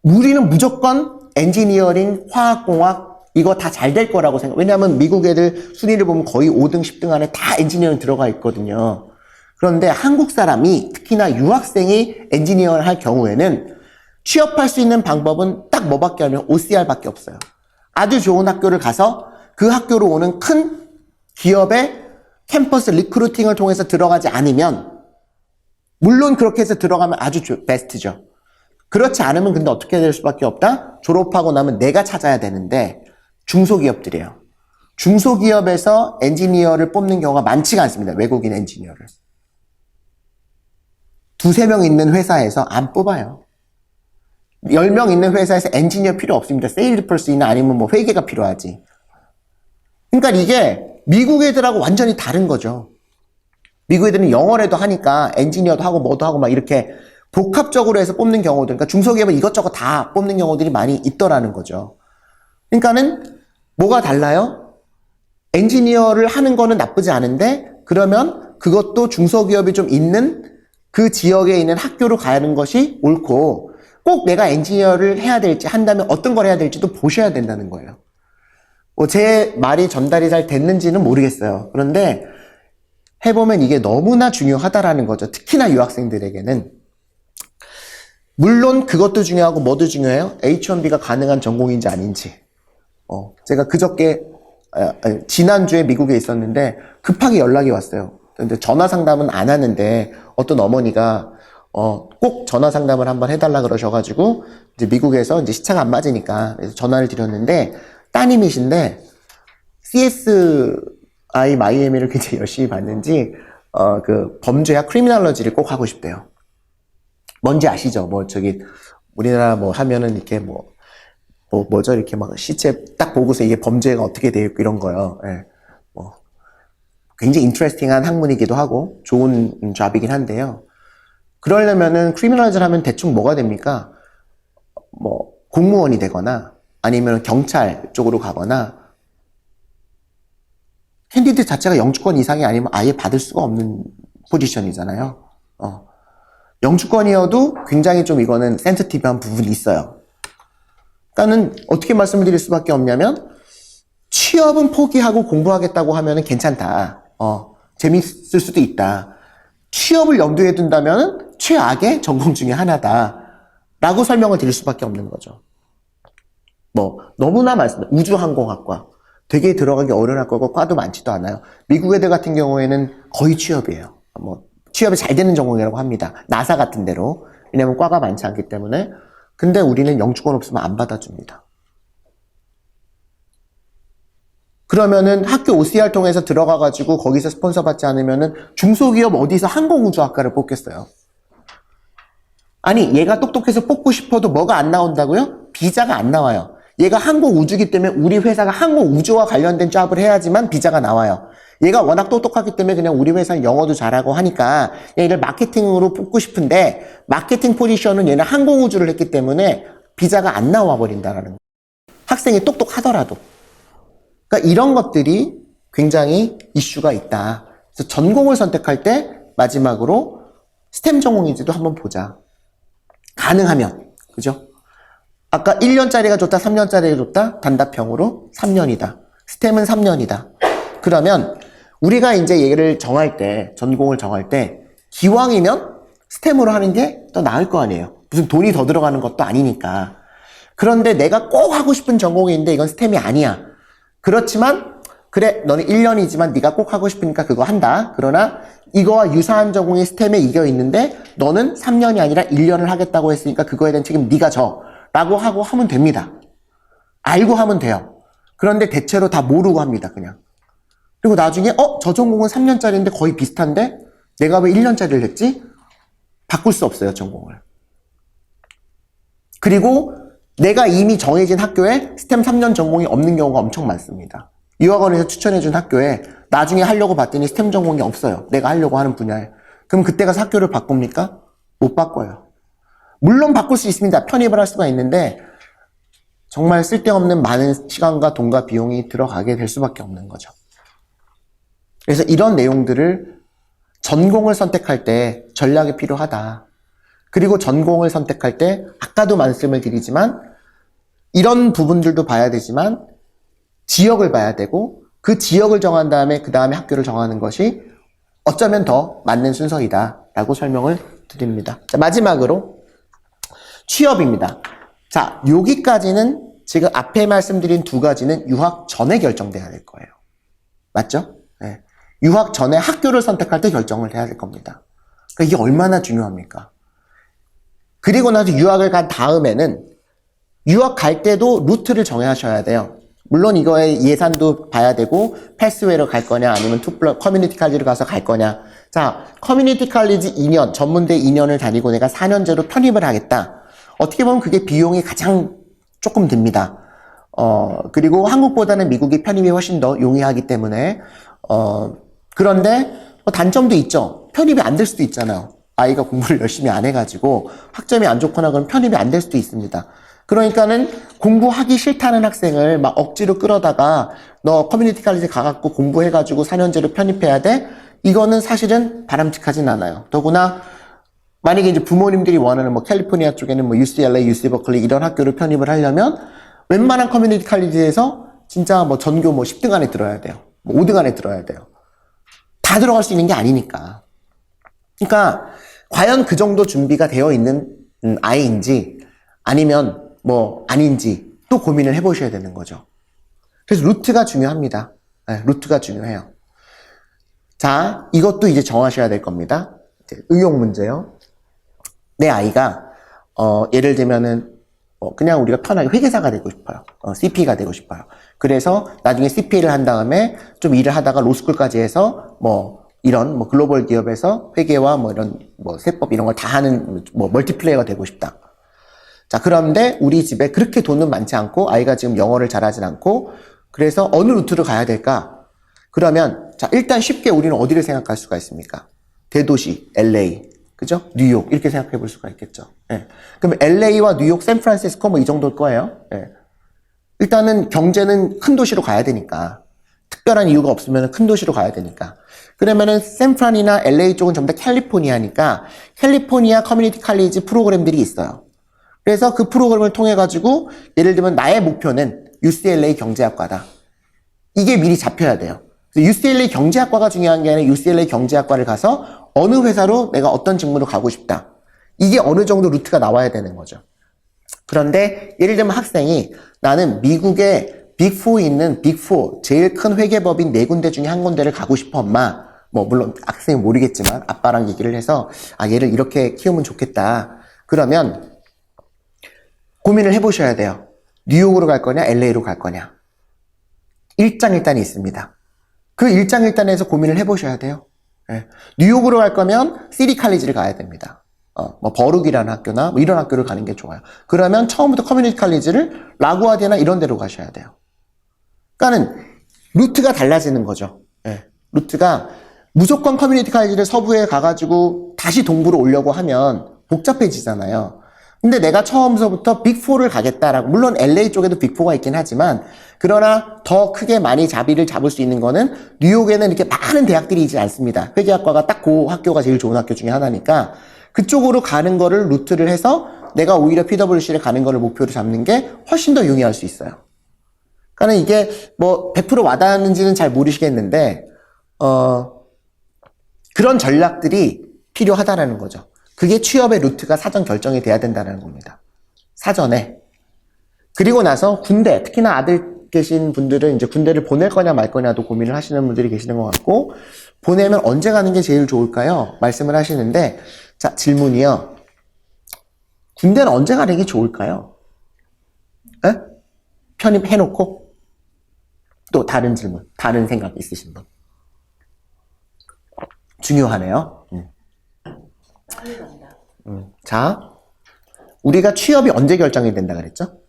우리는 무조건 엔지니어링, 화학공학 이거 다 잘 될 거라고 생각. 왜냐하면 미국 애들 순위를 보면 거의 5등, 10등 안에 다 엔지니어링 들어가 있거든요. 그런데 한국 사람이 특히나 유학생이 엔지니어를 할 경우에는 취업할 수 있는 방법은 딱 뭐밖에 아니면 OCR밖에 없어요. 아주 좋은 학교를 가서 그 학교로 오는 큰 기업의 캠퍼스 리크루팅을 통해서 들어가지 않으면, 물론 그렇게 해서 들어가면 아주 베스트죠. 그렇지 않으면 근데 어떻게 될 수밖에 없다? 졸업하고 나면 내가 찾아야 되는데 중소기업들이에요. 중소기업에서 엔지니어를 뽑는 경우가 많지가 않습니다. 외국인 엔지니어를. 2~3명 있는 회사에서 안 뽑아요. 10명 있는 회사에서 엔지니어 필요 없습니다. 세일즈 퍼슨이나 아니면 뭐 회계가 필요하지. 그러니까 이게 미국 애들하고 완전히 다른 거죠. 미국 애들은 영어라도 하니까 엔지니어도 하고 뭐도 하고 막 이렇게 복합적으로 해서 뽑는 경우들, 그러니까 중소기업은 이것저것 다 뽑는 경우들이 많이 있더라는 거죠. 그러니까는 뭐가 달라요? 엔지니어를 하는 거는 나쁘지 않은데 그러면 그것도 중소기업이 좀 있는 그 지역에 있는 학교로 가는 것이 옳고 꼭 내가 엔지니어를 해야 될지 한다면 어떤 걸 해야 될지도 보셔야 된다는 거예요. 제 말이 전달이 잘 됐는지는 모르겠어요. 그런데 해보면 이게 너무나 중요하다라는 거죠. 특히나 유학생들에게는. 물론 그것도 중요하고 뭐도 중요해요? H1B가 가능한 전공인지 아닌지. 제가 그저께 지난주에 미국에 있었는데 급하게 연락이 왔어요. 근데 전화 상담은 안 하는데 어떤 어머니가 꼭 전화 상담을 한번 해달라 그러셔가지고 이제 미국에서 이제 시차가 안 맞으니까 그래서 전화를 드렸는데 따님이신데 CSI 마이애미를 굉장히 열심히 봤는지 그 범죄학 크리미널러지를 꼭 하고 싶대요. 뭔지 아시죠? 뭐 저기 우리나라 뭐 하면은 이렇게 뭐죠? 이렇게 막 시체 딱 보고서 이게 범죄가 어떻게 되어 있고 이런 거요. 예. 뭐 굉장히 인트레스팅한 학문이기도 하고 좋은 잡이긴 한데요. 그러려면은 크리미널즈를 하면 대충 뭐가 됩니까? 뭐 공무원이 되거나 아니면 경찰 쪽으로 가거나 캔디드 자체가 영주권 이상이 아니면 아예 받을 수가 없는 포지션이잖아요. 영주권이어도 굉장히 좀 이거는 센시티브한 부분이 있어요. 그러니까는 어떻게 말씀을 드릴 수밖에 없냐면 취업은 포기하고 공부하겠다고 하면은 괜찮다. 재밌을 수도 있다. 취업을 염두에 둔다면 최악의 전공 중에 하나다. 라고 설명을 드릴 수밖에 없는 거죠. 뭐 너무나 우주항공학과 되게 들어가기 어려운 학과고 과도 많지도 않아요. 미국 애들 같은 경우에는 거의 취업이에요. 뭐 취업이 잘 되는 전공이라고 합니다. 나사 같은 데로. 왜냐면 과가 많지 않기 때문에. 근데 우리는 영주권 없으면 안 받아줍니다. 그러면은 학교 OCR 통해서 들어가가지고 거기서 스폰서 받지 않으면은 중소기업 어디서 항공우주학과를 뽑겠어요. 아니 얘가 똑똑해서 뽑고 싶어도 뭐가 안 나온다고요? 비자가 안 나와요. 얘가 항공우주기 때문에 우리 회사가 항공우주와 관련된 잡을 해야지만 비자가 나와요. 얘가 워낙 똑똑하기 때문에 그냥 우리 회사는 영어도 잘하고 하니까 얘를 마케팅으로 뽑고 싶은데 마케팅 포지션은 얘는 항공우주를 했기 때문에 비자가 안 나와 버린다라는 거예요. 학생이 똑똑하더라도. 그러니까 이런 것들이 굉장히 이슈가 있다. 그래서 전공을 선택할 때 마지막으로 스템 전공인지도 한번 보자. 가능하면. 그죠? 아까 1년짜리가 좋다, 3년짜리가 좋다? 단답형으로 3년이다. 스템은 3년이다. 그러면 우리가 이제 얘를 정할 때, 전공을 정할 때 기왕이면 스템으로 하는 게 더 나을 거 아니에요. 무슨 돈이 더 들어가는 것도 아니니까. 그런데 내가 꼭 하고 싶은 전공인데 이건 스템이 아니야. 그렇지만 그래 너는 1년이지만 네가 꼭 하고 싶으니까 그거 한다. 그러나 이거와 유사한 전공이 스템에 이겨 있는데 너는 3년이 아니라 1년을 하겠다고 했으니까 그거에 대한 책임 네가 져. 라고 하고 하면 됩니다. 알고 하면 돼요. 그런데 대체로 다 모르고 합니다. 그냥. 그리고 나중에 저 전공은 3년짜리인데 거의 비슷한데 내가 왜 1년짜리를 했지? 바꿀 수 없어요. 전공을. 그리고 내가 이미 정해진 학교에 스템 3년 전공이 없는 경우가 엄청 많습니다. 유학원에서 추천해준 학교에 나중에 하려고 봤더니 스템 전공이 없어요. 내가 하려고 하는 분야에. 그럼 그때 가서 학교를 바꿉니까? 못 바꿔요. 물론 바꿀 수 있습니다. 편입을 할 수가 있는데 정말 쓸데없는 많은 시간과 돈과 비용이 들어가게 될 수밖에 없는 거죠. 그래서 이런 내용들을 전공을 선택할 때 전략이 필요하다. 그리고 전공을 선택할 때 아까도 말씀을 드리지만 이런 부분들도 봐야 되지만 지역을 봐야 되고 그 지역을 정한 다음에 그 다음에 학교를 정하는 것이 어쩌면 더 맞는 순서이다 라고 설명을 드립니다. 자, 마지막으로 취업입니다. 자, 여기까지는 지금 앞에 말씀드린 두 가지는 유학 전에 결정돼야 될 거예요. 맞죠? 네. 유학 전에 학교를 선택할 때 결정을 해야 될 겁니다. 그러니까 이게 얼마나 중요합니까? 그리고 나서 유학을 간 다음에는 유학 갈 때도 루트를 정하셔야 돼요. 물론 이거의 예산도 봐야 되고 패스웨이로 갈 거냐 아니면 커뮤니티 칼리지로 가서 갈 거냐. 자, 커뮤니티 칼리지 2년, 전문대 2년을 다니고 내가 4년제로 편입을 하겠다. 어떻게 보면 그게 비용이 가장 조금 듭니다. 그리고 한국보다는 미국이 편입이 훨씬 더 용이하기 때문에 그런데 단점도 있죠. 편입이 안 될 수도 있잖아요. 아이가 공부를 열심히 안 해가지고 학점이 안 좋거나 그러면 편입이 안 될 수도 있습니다. 그러니까는 공부하기 싫다는 학생을 막 억지로 끌어다가 너 커뮤니티 칼리지 가갖고 공부해가지고 4년제로 편입해야 돼? 이거는 사실은 바람직하진 않아요. 더구나 만약에 이제 부모님들이 원하는 뭐 캘리포니아 쪽에는 뭐 UCLA, UC 버클리 이런 학교를 편입을 하려면 웬만한 커뮤니티 칼리지에서 진짜 뭐 전교 뭐 10등 안에 들어야 돼요. 뭐 5등 안에 들어야 돼요. 다 들어갈 수 있는 게 아니니까. 그러니까 과연 그 정도 준비가 되어 있는 아이인지 아니면 뭐 아닌지 또 고민을 해보셔야 되는 거죠. 그래서 루트가 중요합니다. 네, 루트가 중요해요. 자, 이것도 이제 정하셔야 될 겁니다. 이제 응용 문제요. 내 아이가 예를 들면은 그냥 우리가 편하게 회계사가 되고 싶어요. CP가 되고 싶어요. 그래서 나중에 CPA를 한 다음에 좀 일을 하다가 로스쿨까지 해서 뭐 이런 뭐 글로벌 기업에서 회계와 뭐 이런 뭐 세법 이런 걸 다 하는 뭐 멀티플레이어가 되고 싶다. 자, 그런데 우리 집에 그렇게 돈은 많지 않고 아이가 지금 영어를 잘하진 않고 그래서 어느 루트를 가야 될까? 그러면 자, 일단 쉽게 우리는 어디를 생각할 수가 있습니까? 대도시 LA, 그죠? 뉴욕 이렇게 생각해 볼 수가 있겠죠. 예. 그럼 LA와 뉴욕, 샌프란시스코 뭐 이 정도일 거예요. 예. 일단은 경제는 큰 도시로 가야 되니까 특별한 이유가 없으면 큰 도시로 가야 되니까 그러면은 샌프란이나 LA 쪽은 전부 다 캘리포니아니까 캘리포니아 커뮤니티 칼리지 프로그램들이 있어요. 그래서 그 프로그램을 통해 가지고 예를 들면 나의 목표는 UCLA 경제학과다. 이게 미리 잡혀야 돼요. UCLA 경제학과가 중요한 게 아니라 UCLA 경제학과를 가서 어느 회사로 내가 어떤 직무로 가고 싶다. 이게 어느 정도 루트가 나와야 되는 거죠. 그런데 예를 들면 학생이 나는 미국의 빅4 있는 빅4 제일 큰 회계법인 4군데 중에 한 군데를 가고 싶어 엄마. 뭐 물론 학생이 모르겠지만 아빠랑 얘기를 해서 얘를 이렇게 키우면 좋겠다. 그러면 고민을 해보셔야 돼요. 뉴욕으로 갈 거냐 LA로 갈 거냐. 일장일단이 있습니다. 그 일장일단에서 고민을 해보셔야 돼요. 예. 뉴욕으로 갈 거면 시티 칼리지를 가야 됩니다. 뭐 버룩이라는 학교나 뭐 이런 학교를 가는 게 좋아요. 그러면 처음부터 커뮤니티 칼리지를 라구아디아나 이런 데로 가셔야 돼요. 그러니까는 루트가 달라지는 거죠. 예. 루트가 무조건 커뮤니티 칼리지를 서부에 가가지고 다시 동부로 오려고 하면 복잡해지잖아요. 근데 내가 처음서부터 빅4를 가겠다라고, 물론 LA 쪽에도 빅4가 있긴 하지만, 그러나 더 크게 많이 자비를 잡을 수 있는 거는 뉴욕에는 이렇게 많은 대학들이 있지 않습니다. 회계학과가 딱 그 학교가 제일 좋은 학교 중에 하나니까 그쪽으로 가는 거를 루트를 해서 내가 오히려 PwC를 가는 거를 목표로 잡는 게 훨씬 더 용이할 수 있어요. 그러니까 이게 뭐 100% 와닿는지는 잘 모르시겠는데 그런 전략들이 필요하다라는 거죠. 그게 취업의 루트가 사전 결정이 돼야 된다는 겁니다. 사전에. 그리고 나서 군대, 특히나 아들 계신 분들은 이제 군대를 보낼 거냐 말 거냐도 고민을 하시는 분들이 계시는 것 같고, 보내면 언제 가는 게 제일 좋을까요? 말씀을 하시는데, 자, 질문이요. 군대는 언제 가는 게 좋을까요? 에? 편입해놓고? 또 다른 질문, 다른 생각 있으신 분? 중요하네요. 자, 우리가 취업이 언제 결정이 된다 그랬죠?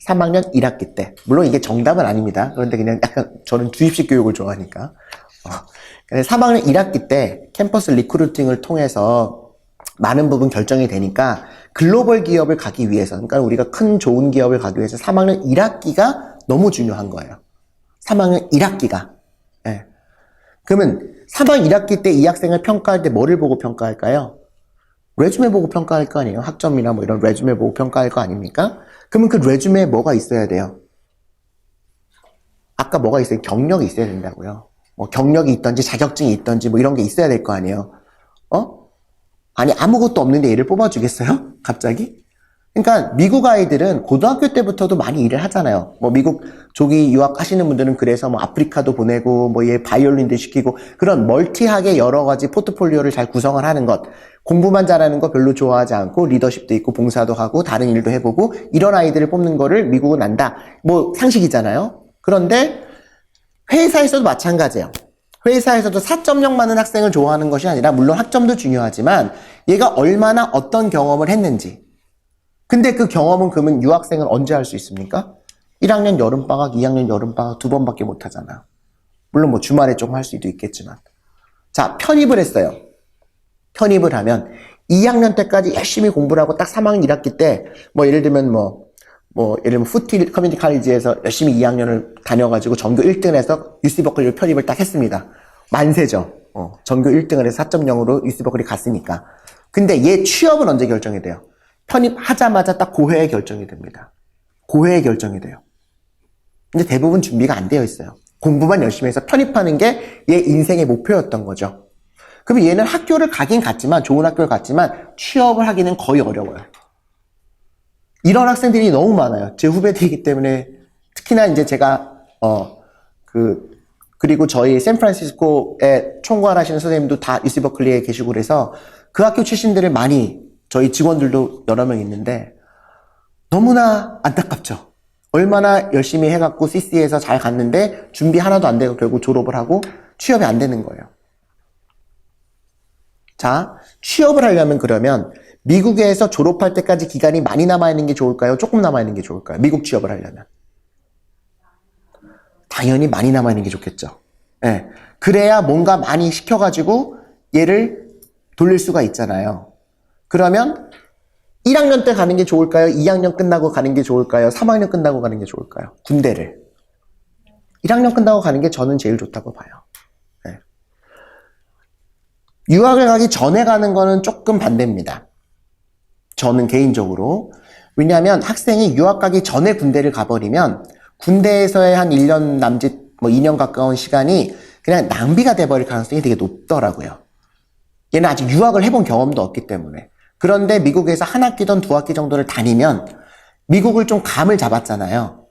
3학년 1학기 때. 물론 이게 정답은 아닙니다. 그런데 그냥 약간 저는 주입식 교육을 좋아하니까. 3학년 1학기 때 캠퍼스 리크루팅을 통해서 많은 부분 결정이 되니까 글로벌 기업을 가기 위해서, 그러니까 우리가 큰 좋은 기업을 가기 위해서 3학년 1학기가 너무 중요한 거예요. 3학년 1학기가. 네. 그러면 3학년 1학기 때 이 학생을 평가할 때 뭐를 보고 평가할까요? 레주메 보고 평가할 거 아니에요? 학점이나 뭐 이런 레주메 보고 평가할 거 아닙니까? 그러면 그 레주메에 뭐가 있어야 돼요? 아까 뭐가 있어요? 경력이 있어야 된다고요. 뭐 경력이 있던지 자격증이 있던지 뭐 이런 게 있어야 될 거 아니에요? 아니 아무것도 없는데 얘를 뽑아주겠어요? 갑자기? 그러니까 미국 아이들은 고등학교 때부터도 많이 일을 하잖아요. 뭐 미국 조기 유학하시는 분들은 그래서 뭐 아프리카도 보내고 뭐 얘 바이올린도 시키고 그런 멀티하게 여러 가지 포트폴리오를 잘 구성을 하는 것. 공부만 잘하는 거 별로 좋아하지 않고 리더십도 있고 봉사도 하고 다른 일도 해보고 이런 아이들을 뽑는 거를 미국은 안다. 뭐 상식이잖아요. 그런데 회사에서도 마찬가지예요. 회사에서도 4.0 많은 학생을 좋아하는 것이 아니라 물론 학점도 중요하지만 얘가 얼마나 어떤 경험을 했는지. 근데 그 경험은 그러면 유학생은 언제 할 수 있습니까? 1학년 여름방학, 2학년 여름방학 2번밖에 못 하잖아요. 물론 뭐 주말에 좀 할 수도 있겠지만. 자, 편입을 했어요. 편입을 하면 2학년 때까지 열심히 공부를 하고 딱 3학년 1학기 때, 뭐 예를 들면 예를 들면 푸티 커뮤니티 칼리지에서 열심히 2학년을 다녀가지고 전교 1등을 해서 UC 버클리로 편입을 딱 했습니다. 만세죠. 전교 1등을 해서 4.0으로 UC 버클리 갔으니까. 근데 얘 취업은 언제 결정이 돼요? 편입하자마자 딱 고해에 결정이 됩니다. 고해에 결정이 돼요. 근데 대부분 준비가 안 되어 있어요. 공부만 열심히 해서 편입하는 게 얘 인생의 목표였던 거죠. 그러면 얘는 학교를 가긴 갔지만, 좋은 학교를 갔지만 취업을 하기는 거의 어려워요. 이런 학생들이 너무 많아요. 제 후배들이기 때문에. 특히나 이제 제가 그리고 저희 샌프란시스코에 총괄하시는 선생님도 다 UC 버클리에 계시고 그래서 그 학교 출신들을 많이, 저희 직원들도 여러 명 있는데 너무나 안타깝죠. 얼마나 열심히 해갖고 CC에서 잘 갔는데 준비 하나도 안 되고 결국 졸업을 하고 취업이 안 되는 거예요. 자, 취업을 하려면 그러면 미국에서 졸업할 때까지 기간이 많이 남아있는 게 좋을까요? 조금 남아있는 게 좋을까요? 미국 취업을 하려면. 당연히 많이 남아있는 게 좋겠죠. 네. 그래야 뭔가 많이 시켜가지고 얘를 돌릴 수가 있잖아요. 그러면 1학년 때 가는 게 좋을까요? 2학년 끝나고 가는 게 좋을까요? 3학년 끝나고 가는 게 좋을까요? 군대를. 1학년 끝나고 가는 게 저는 제일 좋다고 봐요. 네. 유학을 가기 전에 가는 거는 조금 반대입니다. 저는 개인적으로. 왜냐하면 학생이 유학 가기 전에 군대를 가버리면 군대에서의 한 1년 남짓, 2년 가까운 시간이 그냥 낭비가 돼버릴 가능성이 되게 높더라고요. 얘는 아직 유학을 해본 경험도 없기 때문에. 그런데 미국에서 한 학기든 2학기 정도를 다니면 미국을 좀 감을 잡았잖아요.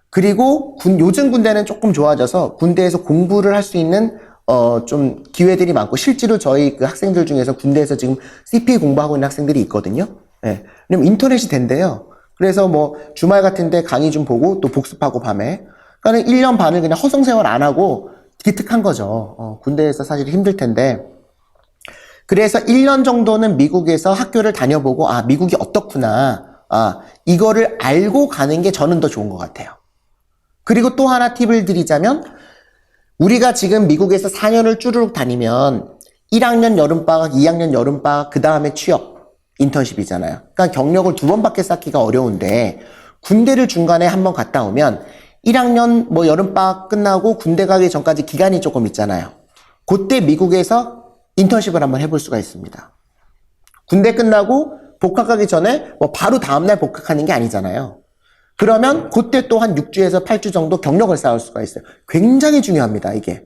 그리고 요즘 군대는 조금 좋아져서 군대에서 공부를 할 수 있는 좀 기회들이 많고, 실제로 저희 그 학생들 중에서 군대에서 지금 CPA 공부하고 있는 학생들이 있거든요. 예. 왜냐면 인터넷이 된대요. 그래서 주말 같은데 강의 좀 보고 또 복습하고 밤에. 그러니까 1년 반을 그냥 허송세월 안 하고 기특한 거죠. 군대에서 사실 힘들 텐데. 그래서 1년 정도는 미국에서 학교를 다녀보고, 미국이 어떻구나. 이거를 알고 가는 게 저는 더 좋은 것 같아요. 그리고 또 하나 팁을 드리자면, 우리가 지금 미국에서 4년을 쭈르륵 다니면 1학년 여름방학, 2학년 여름방학, 그 다음에 취업, 인턴십이잖아요. 그러니까 경력을 2번밖에 쌓기가 어려운데 군대를 중간에 한번 갔다 오면 1학년 여름방학 끝나고 군대 가기 전까지 기간이 조금 있잖아요. 그때 미국에서 인턴십을 한번 해볼 수가 있습니다. 군대 끝나고 복학하기 전에 바로 다음날 복학하는 게 아니잖아요. 그러면 그때 또 한 6주에서 8주 정도 경력을 쌓을 수가 있어요. 굉장히 중요합니다, 이게.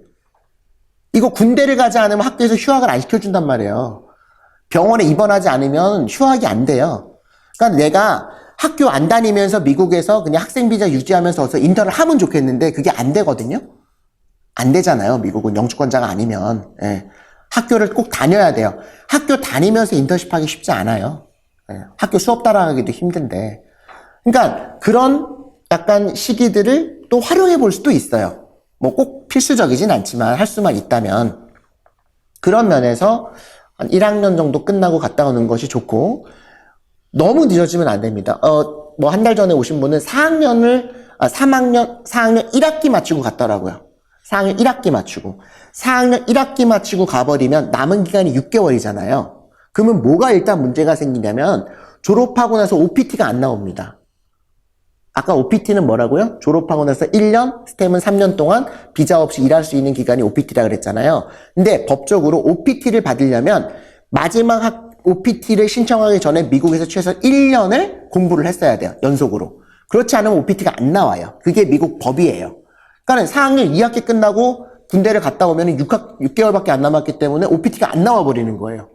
이거 군대를 가지 않으면 학교에서 휴학을 안 시켜준단 말이에요. 병원에 입원하지 않으면 휴학이 안 돼요. 그러니까 내가 학교 안 다니면서 미국에서 그냥 학생 비자 유지하면서 어서 인턴을 하면 좋겠는데 그게 안 되거든요. 안 되잖아요, 미국은 영주권자가 아니면. 예. 학교를 꼭 다녀야 돼요. 학교 다니면서 인턴십 하기 쉽지 않아요. 예. 학교 수업 따라가기도 힘든데. 그러니까 그런 약간 시기들을 또 활용해 볼 수도 있어요. 꼭 필수적이진 않지만 할 수만 있다면. 그런 면에서 한 1학년 정도 끝나고 갔다 오는 것이 좋고, 너무 늦어지면 안 됩니다. 한 달 전에 오신 분은 4학년 1학기 마치고 갔더라고요. 4학년 1학기 마치고. 4학년 1학기 마치고 가버리면 남은 기간이 6개월이잖아요. 그러면 뭐가 일단 문제가 생기냐면 졸업하고 나서 OPT가 안 나옵니다. 아까 OPT는 뭐라고요? 졸업하고 나서 1년, 스템은 3년 동안 비자 없이 일할 수 있는 기간이 OPT라 그랬잖아요. 근데 법적으로 OPT를 받으려면 마지막 OPT를 신청하기 전에 미국에서 최소 1년을 공부를 했어야 돼요. 연속으로. 그렇지 않으면 OPT가 안 나와요. 그게 미국 법이에요. 그러니까 4학년 2학기 끝나고 군대를 갔다 오면 6개월밖에 안 남았기 때문에 OPT가 안 나와 버리는 거예요.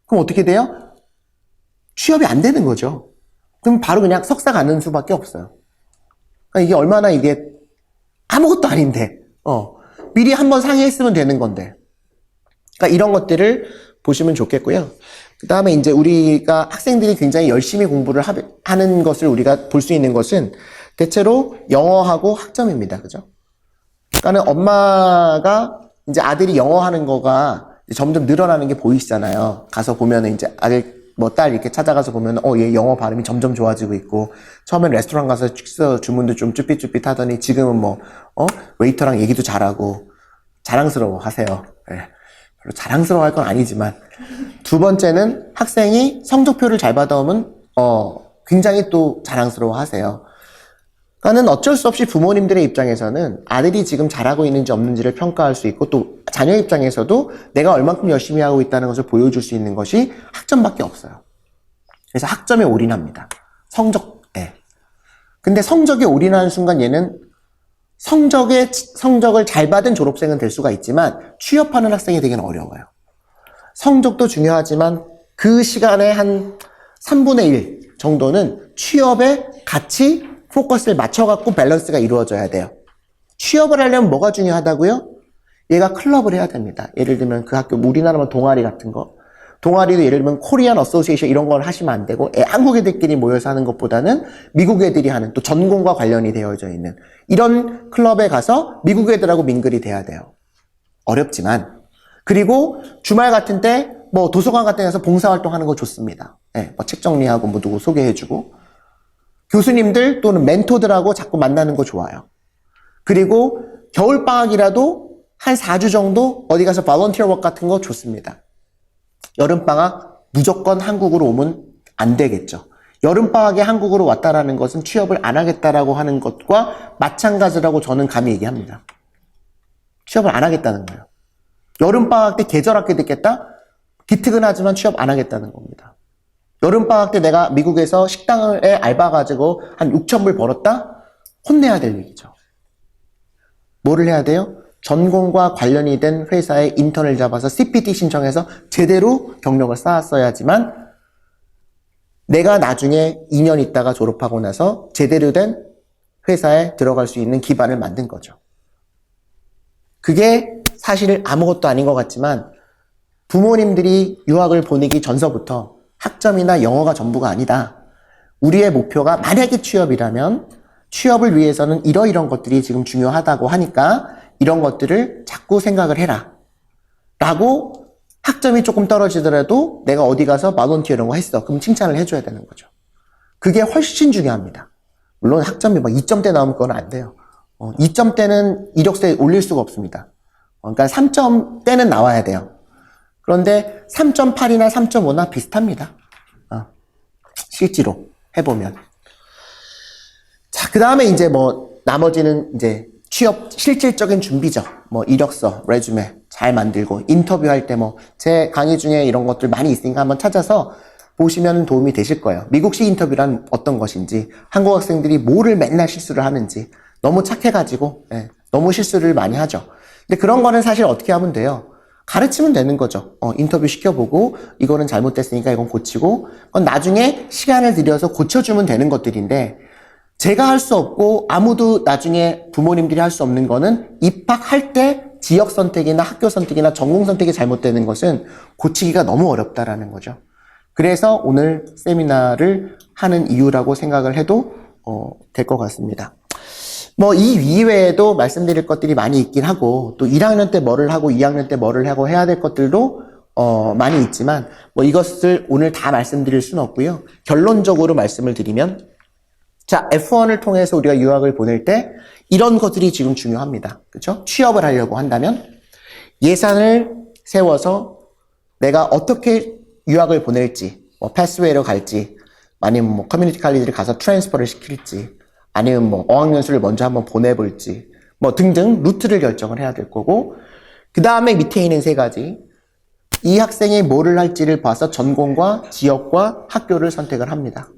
그럼 어떻게 돼요? 취업이 안 되는 거죠. 그럼 바로 그냥 석사 가는 수밖에 없어요. 그러니까 이게 얼마나 이게 아무것도 아닌데, 미리 한번 상의했으면 되는 건데. 그러니까 이런 것들을 보시면 좋겠고요. 그 다음에 이제 우리가 학생들이 굉장히 열심히 공부를 하는 것을 우리가 볼 수 있는 것은 대체로 영어하고 학점입니다. 그죠? 그러니까 엄마가 이제 아들이 영어 하는 거가 점점 늘어나는 게 보이시잖아요. 가서 보면은 이제 아들, 딸 이렇게 찾아가서 보면, 얘 영어 발음이 점점 좋아지고 있고, 처음엔 레스토랑 가서 식사 주문도 좀 쭈삣쭈삣 하더니 지금은 웨이터랑 얘기도 잘하고, 자랑스러워 하세요. 네. 별로 자랑스러워할 건 아니지만, 두 번째는 학생이 성적표를 잘 받아오면 굉장히 또 자랑스러워 하세요. 그러니까는 어쩔 수 없이 부모님들의 입장에서는 아들이 지금 잘하고 있는지 없는지를 평가할 수 있고, 또 자녀 입장에서도 내가 얼만큼 열심히 하고 있다는 것을 보여줄 수 있는 것이 학점밖에 없어요. 그래서 학점에 올인합니다. 성적에. 근데 성적에 올인하는 순간 얘는 성적을 잘 받은 졸업생은 될 수가 있지만 취업하는 학생이 되기는 어려워요. 성적도 중요하지만 그 시간의 한 3분의 1 정도는 취업에 같이 포커스를 맞춰갖고 밸런스가 이루어져야 돼요. 취업을 하려면 뭐가 중요하다고요? 얘가 클럽을 해야 됩니다. 예를 들면 그 학교, 우리나라면 동아리 같은 거. 동아리도 예를 들면 코리안 어소시에이션 이런 걸 하시면 안 되고, 한국 애들끼리 모여서 하는 것보다는 미국 애들이 하는, 또 전공과 관련이 되어져 있는 이런 클럽에 가서 미국 애들하고 민글이 돼야 돼요. 어렵지만. 그리고 주말 같은 때 뭐 도서관 같은 데서 봉사활동 하는 거 좋습니다. 뭐 책 정리하고 뭐 누구 소개해주고, 교수님들 또는 멘토들하고 자꾸 만나는 거 좋아요. 그리고 겨울방학이라도 한 4주 정도 어디 가서 volunteer work 같은 거 좋습니다. 여름방학 무조건 한국으로 오면 안 되겠죠. 여름방학에 한국으로 왔다라는 것은 취업을 안 하겠다라고 하는 것과 마찬가지라고 저는 감히 얘기합니다. 취업을 안 하겠다는 거예요. 여름방학 때 계절학기 듣겠다? 기특은 하지만 취업 안 하겠다는 겁니다. 여름방학 때 내가 미국에서 식당에 알바 가지고 한 6,000불 벌었다? 혼내야 될 얘기죠. 뭐를 해야 돼요? 전공과 관련이 된 회사에 인턴을 잡아서 CPT 신청해서 제대로 경력을 쌓았어야지만 내가 나중에 2년 있다가 졸업하고 나서 제대로 된 회사에 들어갈 수 있는 기반을 만든 거죠. 그게 사실 아무것도 아닌 것 같지만 부모님들이 유학을 보내기 전서부터 학점이나 영어가 전부가 아니다. 우리의 목표가 만약에 취업이라면 취업을 위해서는 이러이런 것들이 지금 중요하다고 하니까 이런 것들을 자꾸 생각을 해라. 라고 학점이 조금 떨어지더라도 내가 어디 가서 발론티어 이런 거 했어. 그럼 칭찬을 해줘야 되는 거죠. 그게 훨씬 중요합니다. 물론 학점이 막 2점대 나오면 그건 안 돼요. 2점대는 이력서에 올릴 수가 없습니다. 그러니까 3점대는 나와야 돼요. 그런데 3.8이나 3.5나 비슷합니다. 실제로 해보면. 자, 그 다음에 이제 뭐, 나머지는 이제 취업 실질적인 준비죠. 뭐, 이력서, 레주메 잘 만들고, 인터뷰할 때 뭐, 제 강의 중에 이런 것들 많이 있으니까 한번 찾아서 보시면 도움이 되실 거예요. 미국식 인터뷰란 어떤 것인지, 한국 학생들이 뭐를 맨날 실수를 하는지, 너무 착해가지고, 너무 실수를 많이 하죠. 근데 그런 거는 사실 어떻게 하면 돼요? 가르치면 되는 거죠. 인터뷰 시켜보고 이거는 잘못됐으니까 이건 고치고 그건 나중에 시간을 들여서 고쳐주면 되는 것들인데 제가 할 수 없고 아무도 나중에 부모님들이 할 수 없는 거는 입학할 때 지역 선택이나 학교 선택이나 전공 선택이 잘못되는 것은 고치기가 너무 어렵다라는 거죠. 그래서 오늘 세미나를 하는 이유라고 생각을 해도 될 것 같습니다. 뭐 이 이외에도 말씀드릴 것들이 많이 있긴 하고 또 1학년 때 뭐를 하고 2학년 때 뭐를 하고 해야 될 것들도 많이 있지만 뭐 이것을 오늘 다 말씀드릴 수는 없고요. 결론적으로 말씀을 드리면 자, F1을 통해서 우리가 유학을 보낼 때 이런 것들이 지금 중요합니다. 그렇죠? 취업을 하려고 한다면 예산을 세워서 내가 어떻게 유학을 보낼지, 뭐 패스웨이로 갈지, 아니면 뭐 커뮤니티 칼리지를 가서 트랜스퍼를 시킬지, 아니면 뭐 어학연수를 먼저 한번 보내볼지, 뭐 등등 루트를 결정을 해야 될 거고, 그 다음에 밑에 있는 세 가지, 이 학생이 뭐를 할지를 봐서 전공과 지역과 학교를 선택을 합니다.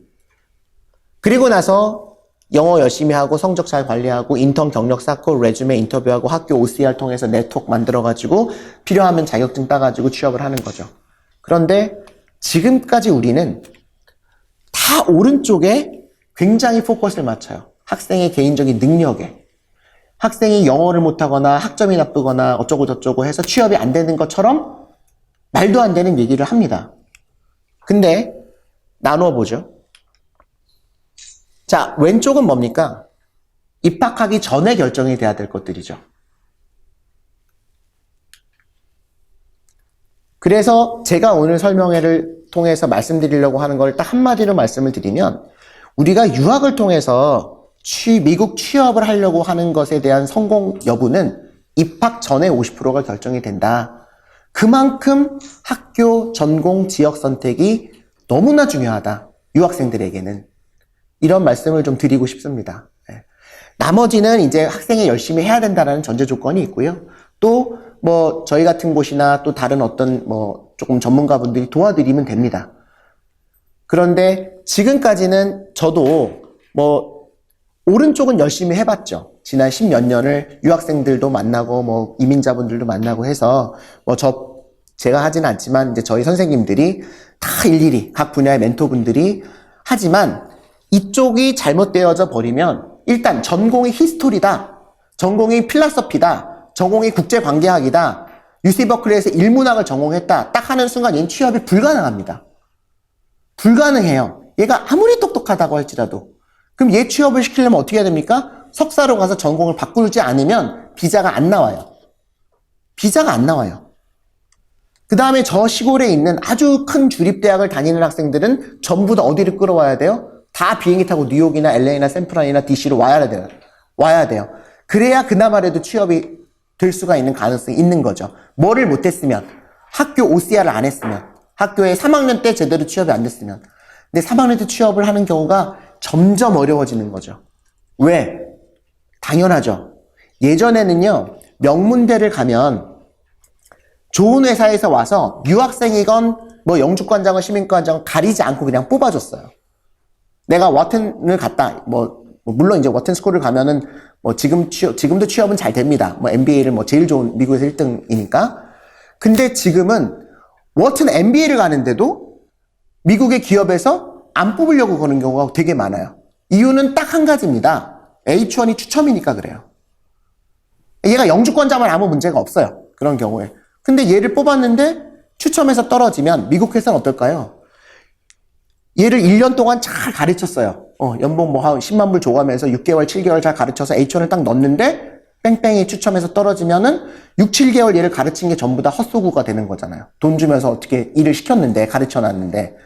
그리고 나서 영어 열심히 하고 성적 잘 관리하고 인턴 경력 쌓고 레주메 인터뷰하고 학교 OCR 통해서 네트워크 만들어가지고 필요하면 자격증 따가지고 취업을 하는 거죠. 그런데 지금까지 우리는 다 오른쪽에 굉장히 포커스를 맞춰요. 학생의 개인적인 능력에. 학생이 영어를 못하거나 학점이 나쁘거나 어쩌고 저쩌고 해서 취업이 안 되는 것처럼 말도 안 되는 얘기를 합니다. 근데 나누어 보죠. 자, 왼쪽은 뭡니까? 입학하기 전에 결정이 돼야 될 것들이죠. 그래서 제가 오늘 설명회를 통해서 말씀드리려고 하는 걸 딱 한마디로 말씀을 드리면 우리가 유학을 통해서 미국 취업을 하려고 하는 것에 대한 성공 여부는 입학 전에 50%가 결정이 된다. 그만큼 학교, 전공, 지역 선택이 너무나 중요하다. 유학생들에게는. 이런 말씀을 좀 드리고 싶습니다. 나머지는 이제 학생이 열심히 해야 된다는 전제 조건이 있고요. 또 뭐 저희 같은 곳이나 또 다른 어떤 뭐 조금 전문가분들이 도와드리면 됩니다. 그런데 지금까지는 저도 뭐 오른쪽은 열심히 해봤죠. 지난 10몇 년을 유학생들도 만나고 뭐 이민자분들도 만나고 해서 뭐 제가 하지는 않지만 이제 저희 선생님들이 다 일일이 각 분야의 멘토분들이 하지만 이쪽이 잘못되어져 버리면 일단 전공이 히스토리다, 전공이 필라서피다, 전공이 국제관계학이다, UC 버클리에서 일문학을 전공했다 딱 하는 순간 얘는 취업이 불가능합니다. 불가능해요. 얘가 아무리 똑똑하다고 할지라도. 그럼 얘 취업을 시키려면 어떻게 해야 됩니까? 석사로 가서 전공을 바꾸지 않으면 비자가 안 나와요. 비자가 안 나와요. 그 다음에 저 시골에 있는 아주 큰 주립대학을 다니는 학생들은 전부 다 어디를 끌어와야 돼요? 다 비행기 타고 뉴욕이나 LA나 샌프란이나 DC로 와야 돼요. 와야 돼요. 그래야 그나마라도 취업이 될 수가 있는 가능성이 있는 거죠. 뭐를 못했으면, 학교 OCR을 안 했으면, 학교에 3학년 때 제대로 취업이 안 됐으면. 근데 3학년 때 취업을 하는 경우가 점점 어려워지는 거죠. 왜? 당연하죠. 예전에는요, 명문대를 가면 좋은 회사에서 와서 유학생이건 뭐 영주권자건 시민권자건 가리지 않고 그냥 뽑아줬어요. 내가 워튼을 갔다. 물론 이제 워튼 스쿨을 가면은 뭐 지금도 취업은 잘 됩니다. 뭐 MBA를 뭐 제일 좋은 미국에서 1등이니까. 근데 지금은 워튼 MBA를 가는데도 미국의 기업에서 안 뽑으려고 그러는 경우가 되게 많아요. 이유는 딱 한 가지입니다. H1이 추첨이니까 그래요. 얘가 영주권자만 아무 문제가 없어요. 그런 경우에. 근데 얘를 뽑았는데 추첨해서 떨어지면 미국 회사는 어떨까요? 얘를 1년 동안 잘 가르쳤어요. 연봉 뭐 한 10만 불 줘가면서 6개월, 7개월 잘 가르쳐서 H1을 딱 넣었는데 뺑뺑이 추첨해서 떨어지면은 6, 7개월 얘를 가르친 게 전부 다 헛소구가 되는 거잖아요. 돈 주면서 어떻게 일을 시켰는데, 가르쳐 놨는데.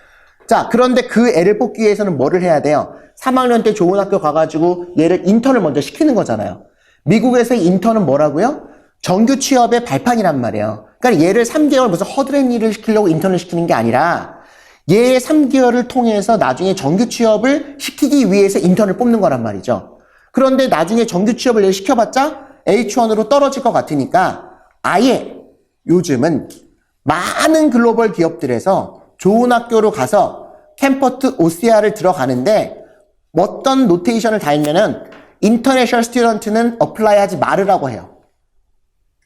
자, 그런데 그 애를 뽑기 위해서는 뭐를 해야 돼요? 3학년 때 좋은 학교 가가지고 얘를 인턴을 먼저 시키는 거잖아요. 미국에서의 인턴은 뭐라고요? 정규 취업의 발판이란 말이에요. 그러니까 얘를 3개월 무슨 허드렛 일을 시키려고 인턴을 시키는 게 아니라 얘의 3개월을 통해서 나중에 정규 취업을 시키기 위해서 인턴을 뽑는 거란 말이죠. 그런데 나중에 정규 취업을 얘를 시켜봤자 H1으로 떨어질 것 같으니까 아예 요즘은 많은 글로벌 기업들에서 좋은 학교로 가서 캠퍼스 OCR을 들어가는데 어떤 노테이션을 달면은 인터내셔널 스튜던트는 어플라이 하지 말으라고 해요.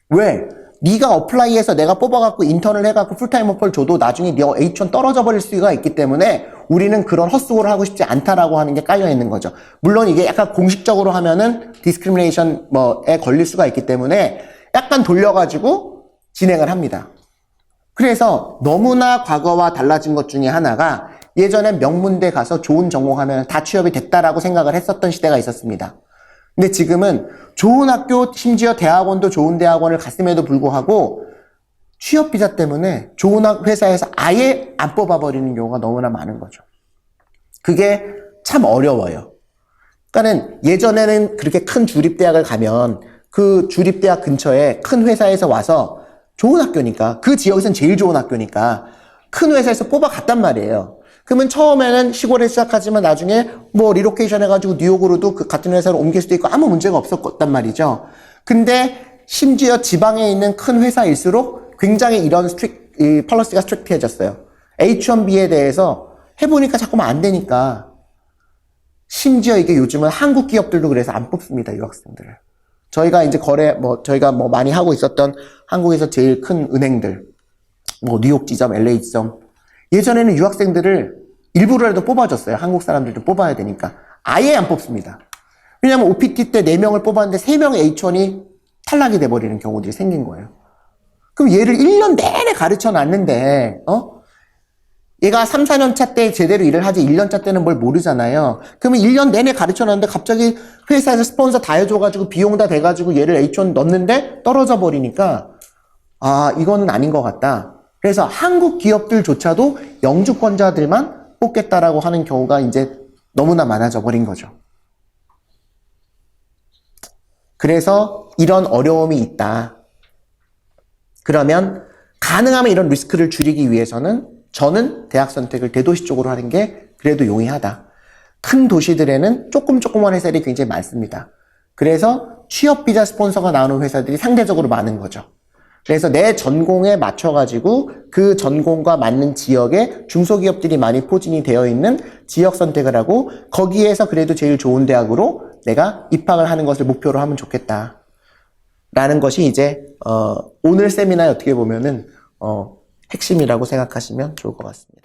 왜? 네가 어플라이해서 내가 뽑아갖고 인턴을 해갖고 풀타임 오퍼를 줘도 나중에 너 H1 떨어져 버릴 수가 있기 때문에 우리는 그런 헛수고를 하고 싶지 않다라고 하는 게 깔려 있는 거죠. 물론 이게 약간 공식적으로 하면은 디스크리미네이션 뭐에 걸릴 수가 있기 때문에 약간 돌려가지고 진행을 합니다. 그래서 너무나 과거와 달라진 것 중에 하나가 예전에 명문대 가서 좋은 전공하면 다 취업이 됐다라고 생각을 했었던 시대가 있었습니다. 근데 지금은 좋은 학교, 심지어 대학원도 좋은 대학원을 갔음에도 불구하고 취업 비자 때문에 좋은 회사에서 아예 안 뽑아버리는 경우가 너무나 많은 거죠. 그게 참 어려워요. 그러니까는 예전에는 그렇게 큰 주립대학을 가면 그 주립대학 근처에 큰 회사에서 와서 좋은 학교니까, 그 지역에서는 제일 좋은 학교니까 큰 회사에서 뽑아갔단 말이에요. 그러면 처음에는 시골에 시작하지만 나중에 뭐 리로케이션 해가지고 뉴욕으로도 그 같은 회사로 옮길 수도 있고 아무 문제가 없었단 말이죠. 근데 심지어 지방에 있는 큰 회사일수록 굉장히 이런 펄러시가 스트릭트해졌어요. H1B에 대해서 해보니까 자꾸만 안 되니까. 심지어 이게 요즘은 한국 기업들도 그래서 안 뽑습니다, 유학생들을. 저희가 이제 저희가 많이 하고 있었던 한국에서 제일 큰 은행들, 뉴욕 지점, LA 지점, 예전에는 유학생들을 일부러라도 뽑아줬어요. 한국 사람들도 뽑아야 되니까. 아예 안 뽑습니다. 왜냐면 OPT 때 4명을 뽑았는데 3명의 H1이 탈락이 돼버리는 경우들이 생긴 거예요. 그럼 얘를 1년 내내 가르쳐 놨는데, 얘가 3, 4년 차 때 제대로 일을 하지 1년 차 때는 뭘 모르잖아요. 그러면 1년 내내 가르쳐 놨는데 갑자기 회사에서 스폰서 다 해줘가지고 비용 다 돼가지고 얘를 H1 넣었는데 떨어져 버리니까, 이거는 아닌 것 같다. 그래서 한국 기업들조차도 영주권자들만 뽑겠다라고 하는 경우가 이제 너무나 많아져 버린 거죠. 그래서 이런 어려움이 있다. 그러면 가능하면 이런 리스크를 줄이기 위해서는 저는 대학 선택을 대도시 쪽으로 하는 게 그래도 용이하다. 큰 도시들에는 조그만 회사들이 굉장히 많습니다. 그래서 취업 비자 스폰서가 나오는 회사들이 상대적으로 많은 거죠. 그래서 내 전공에 맞춰가지고 그 전공과 맞는 지역에 중소기업들이 많이 포진이 되어 있는 지역 선택을 하고 거기에서 그래도 제일 좋은 대학으로 내가 입학을 하는 것을 목표로 하면 좋겠다. 라는 것이 이제 오늘 세미나에 어떻게 보면은 핵심이라고 생각하시면 좋을 것 같습니다.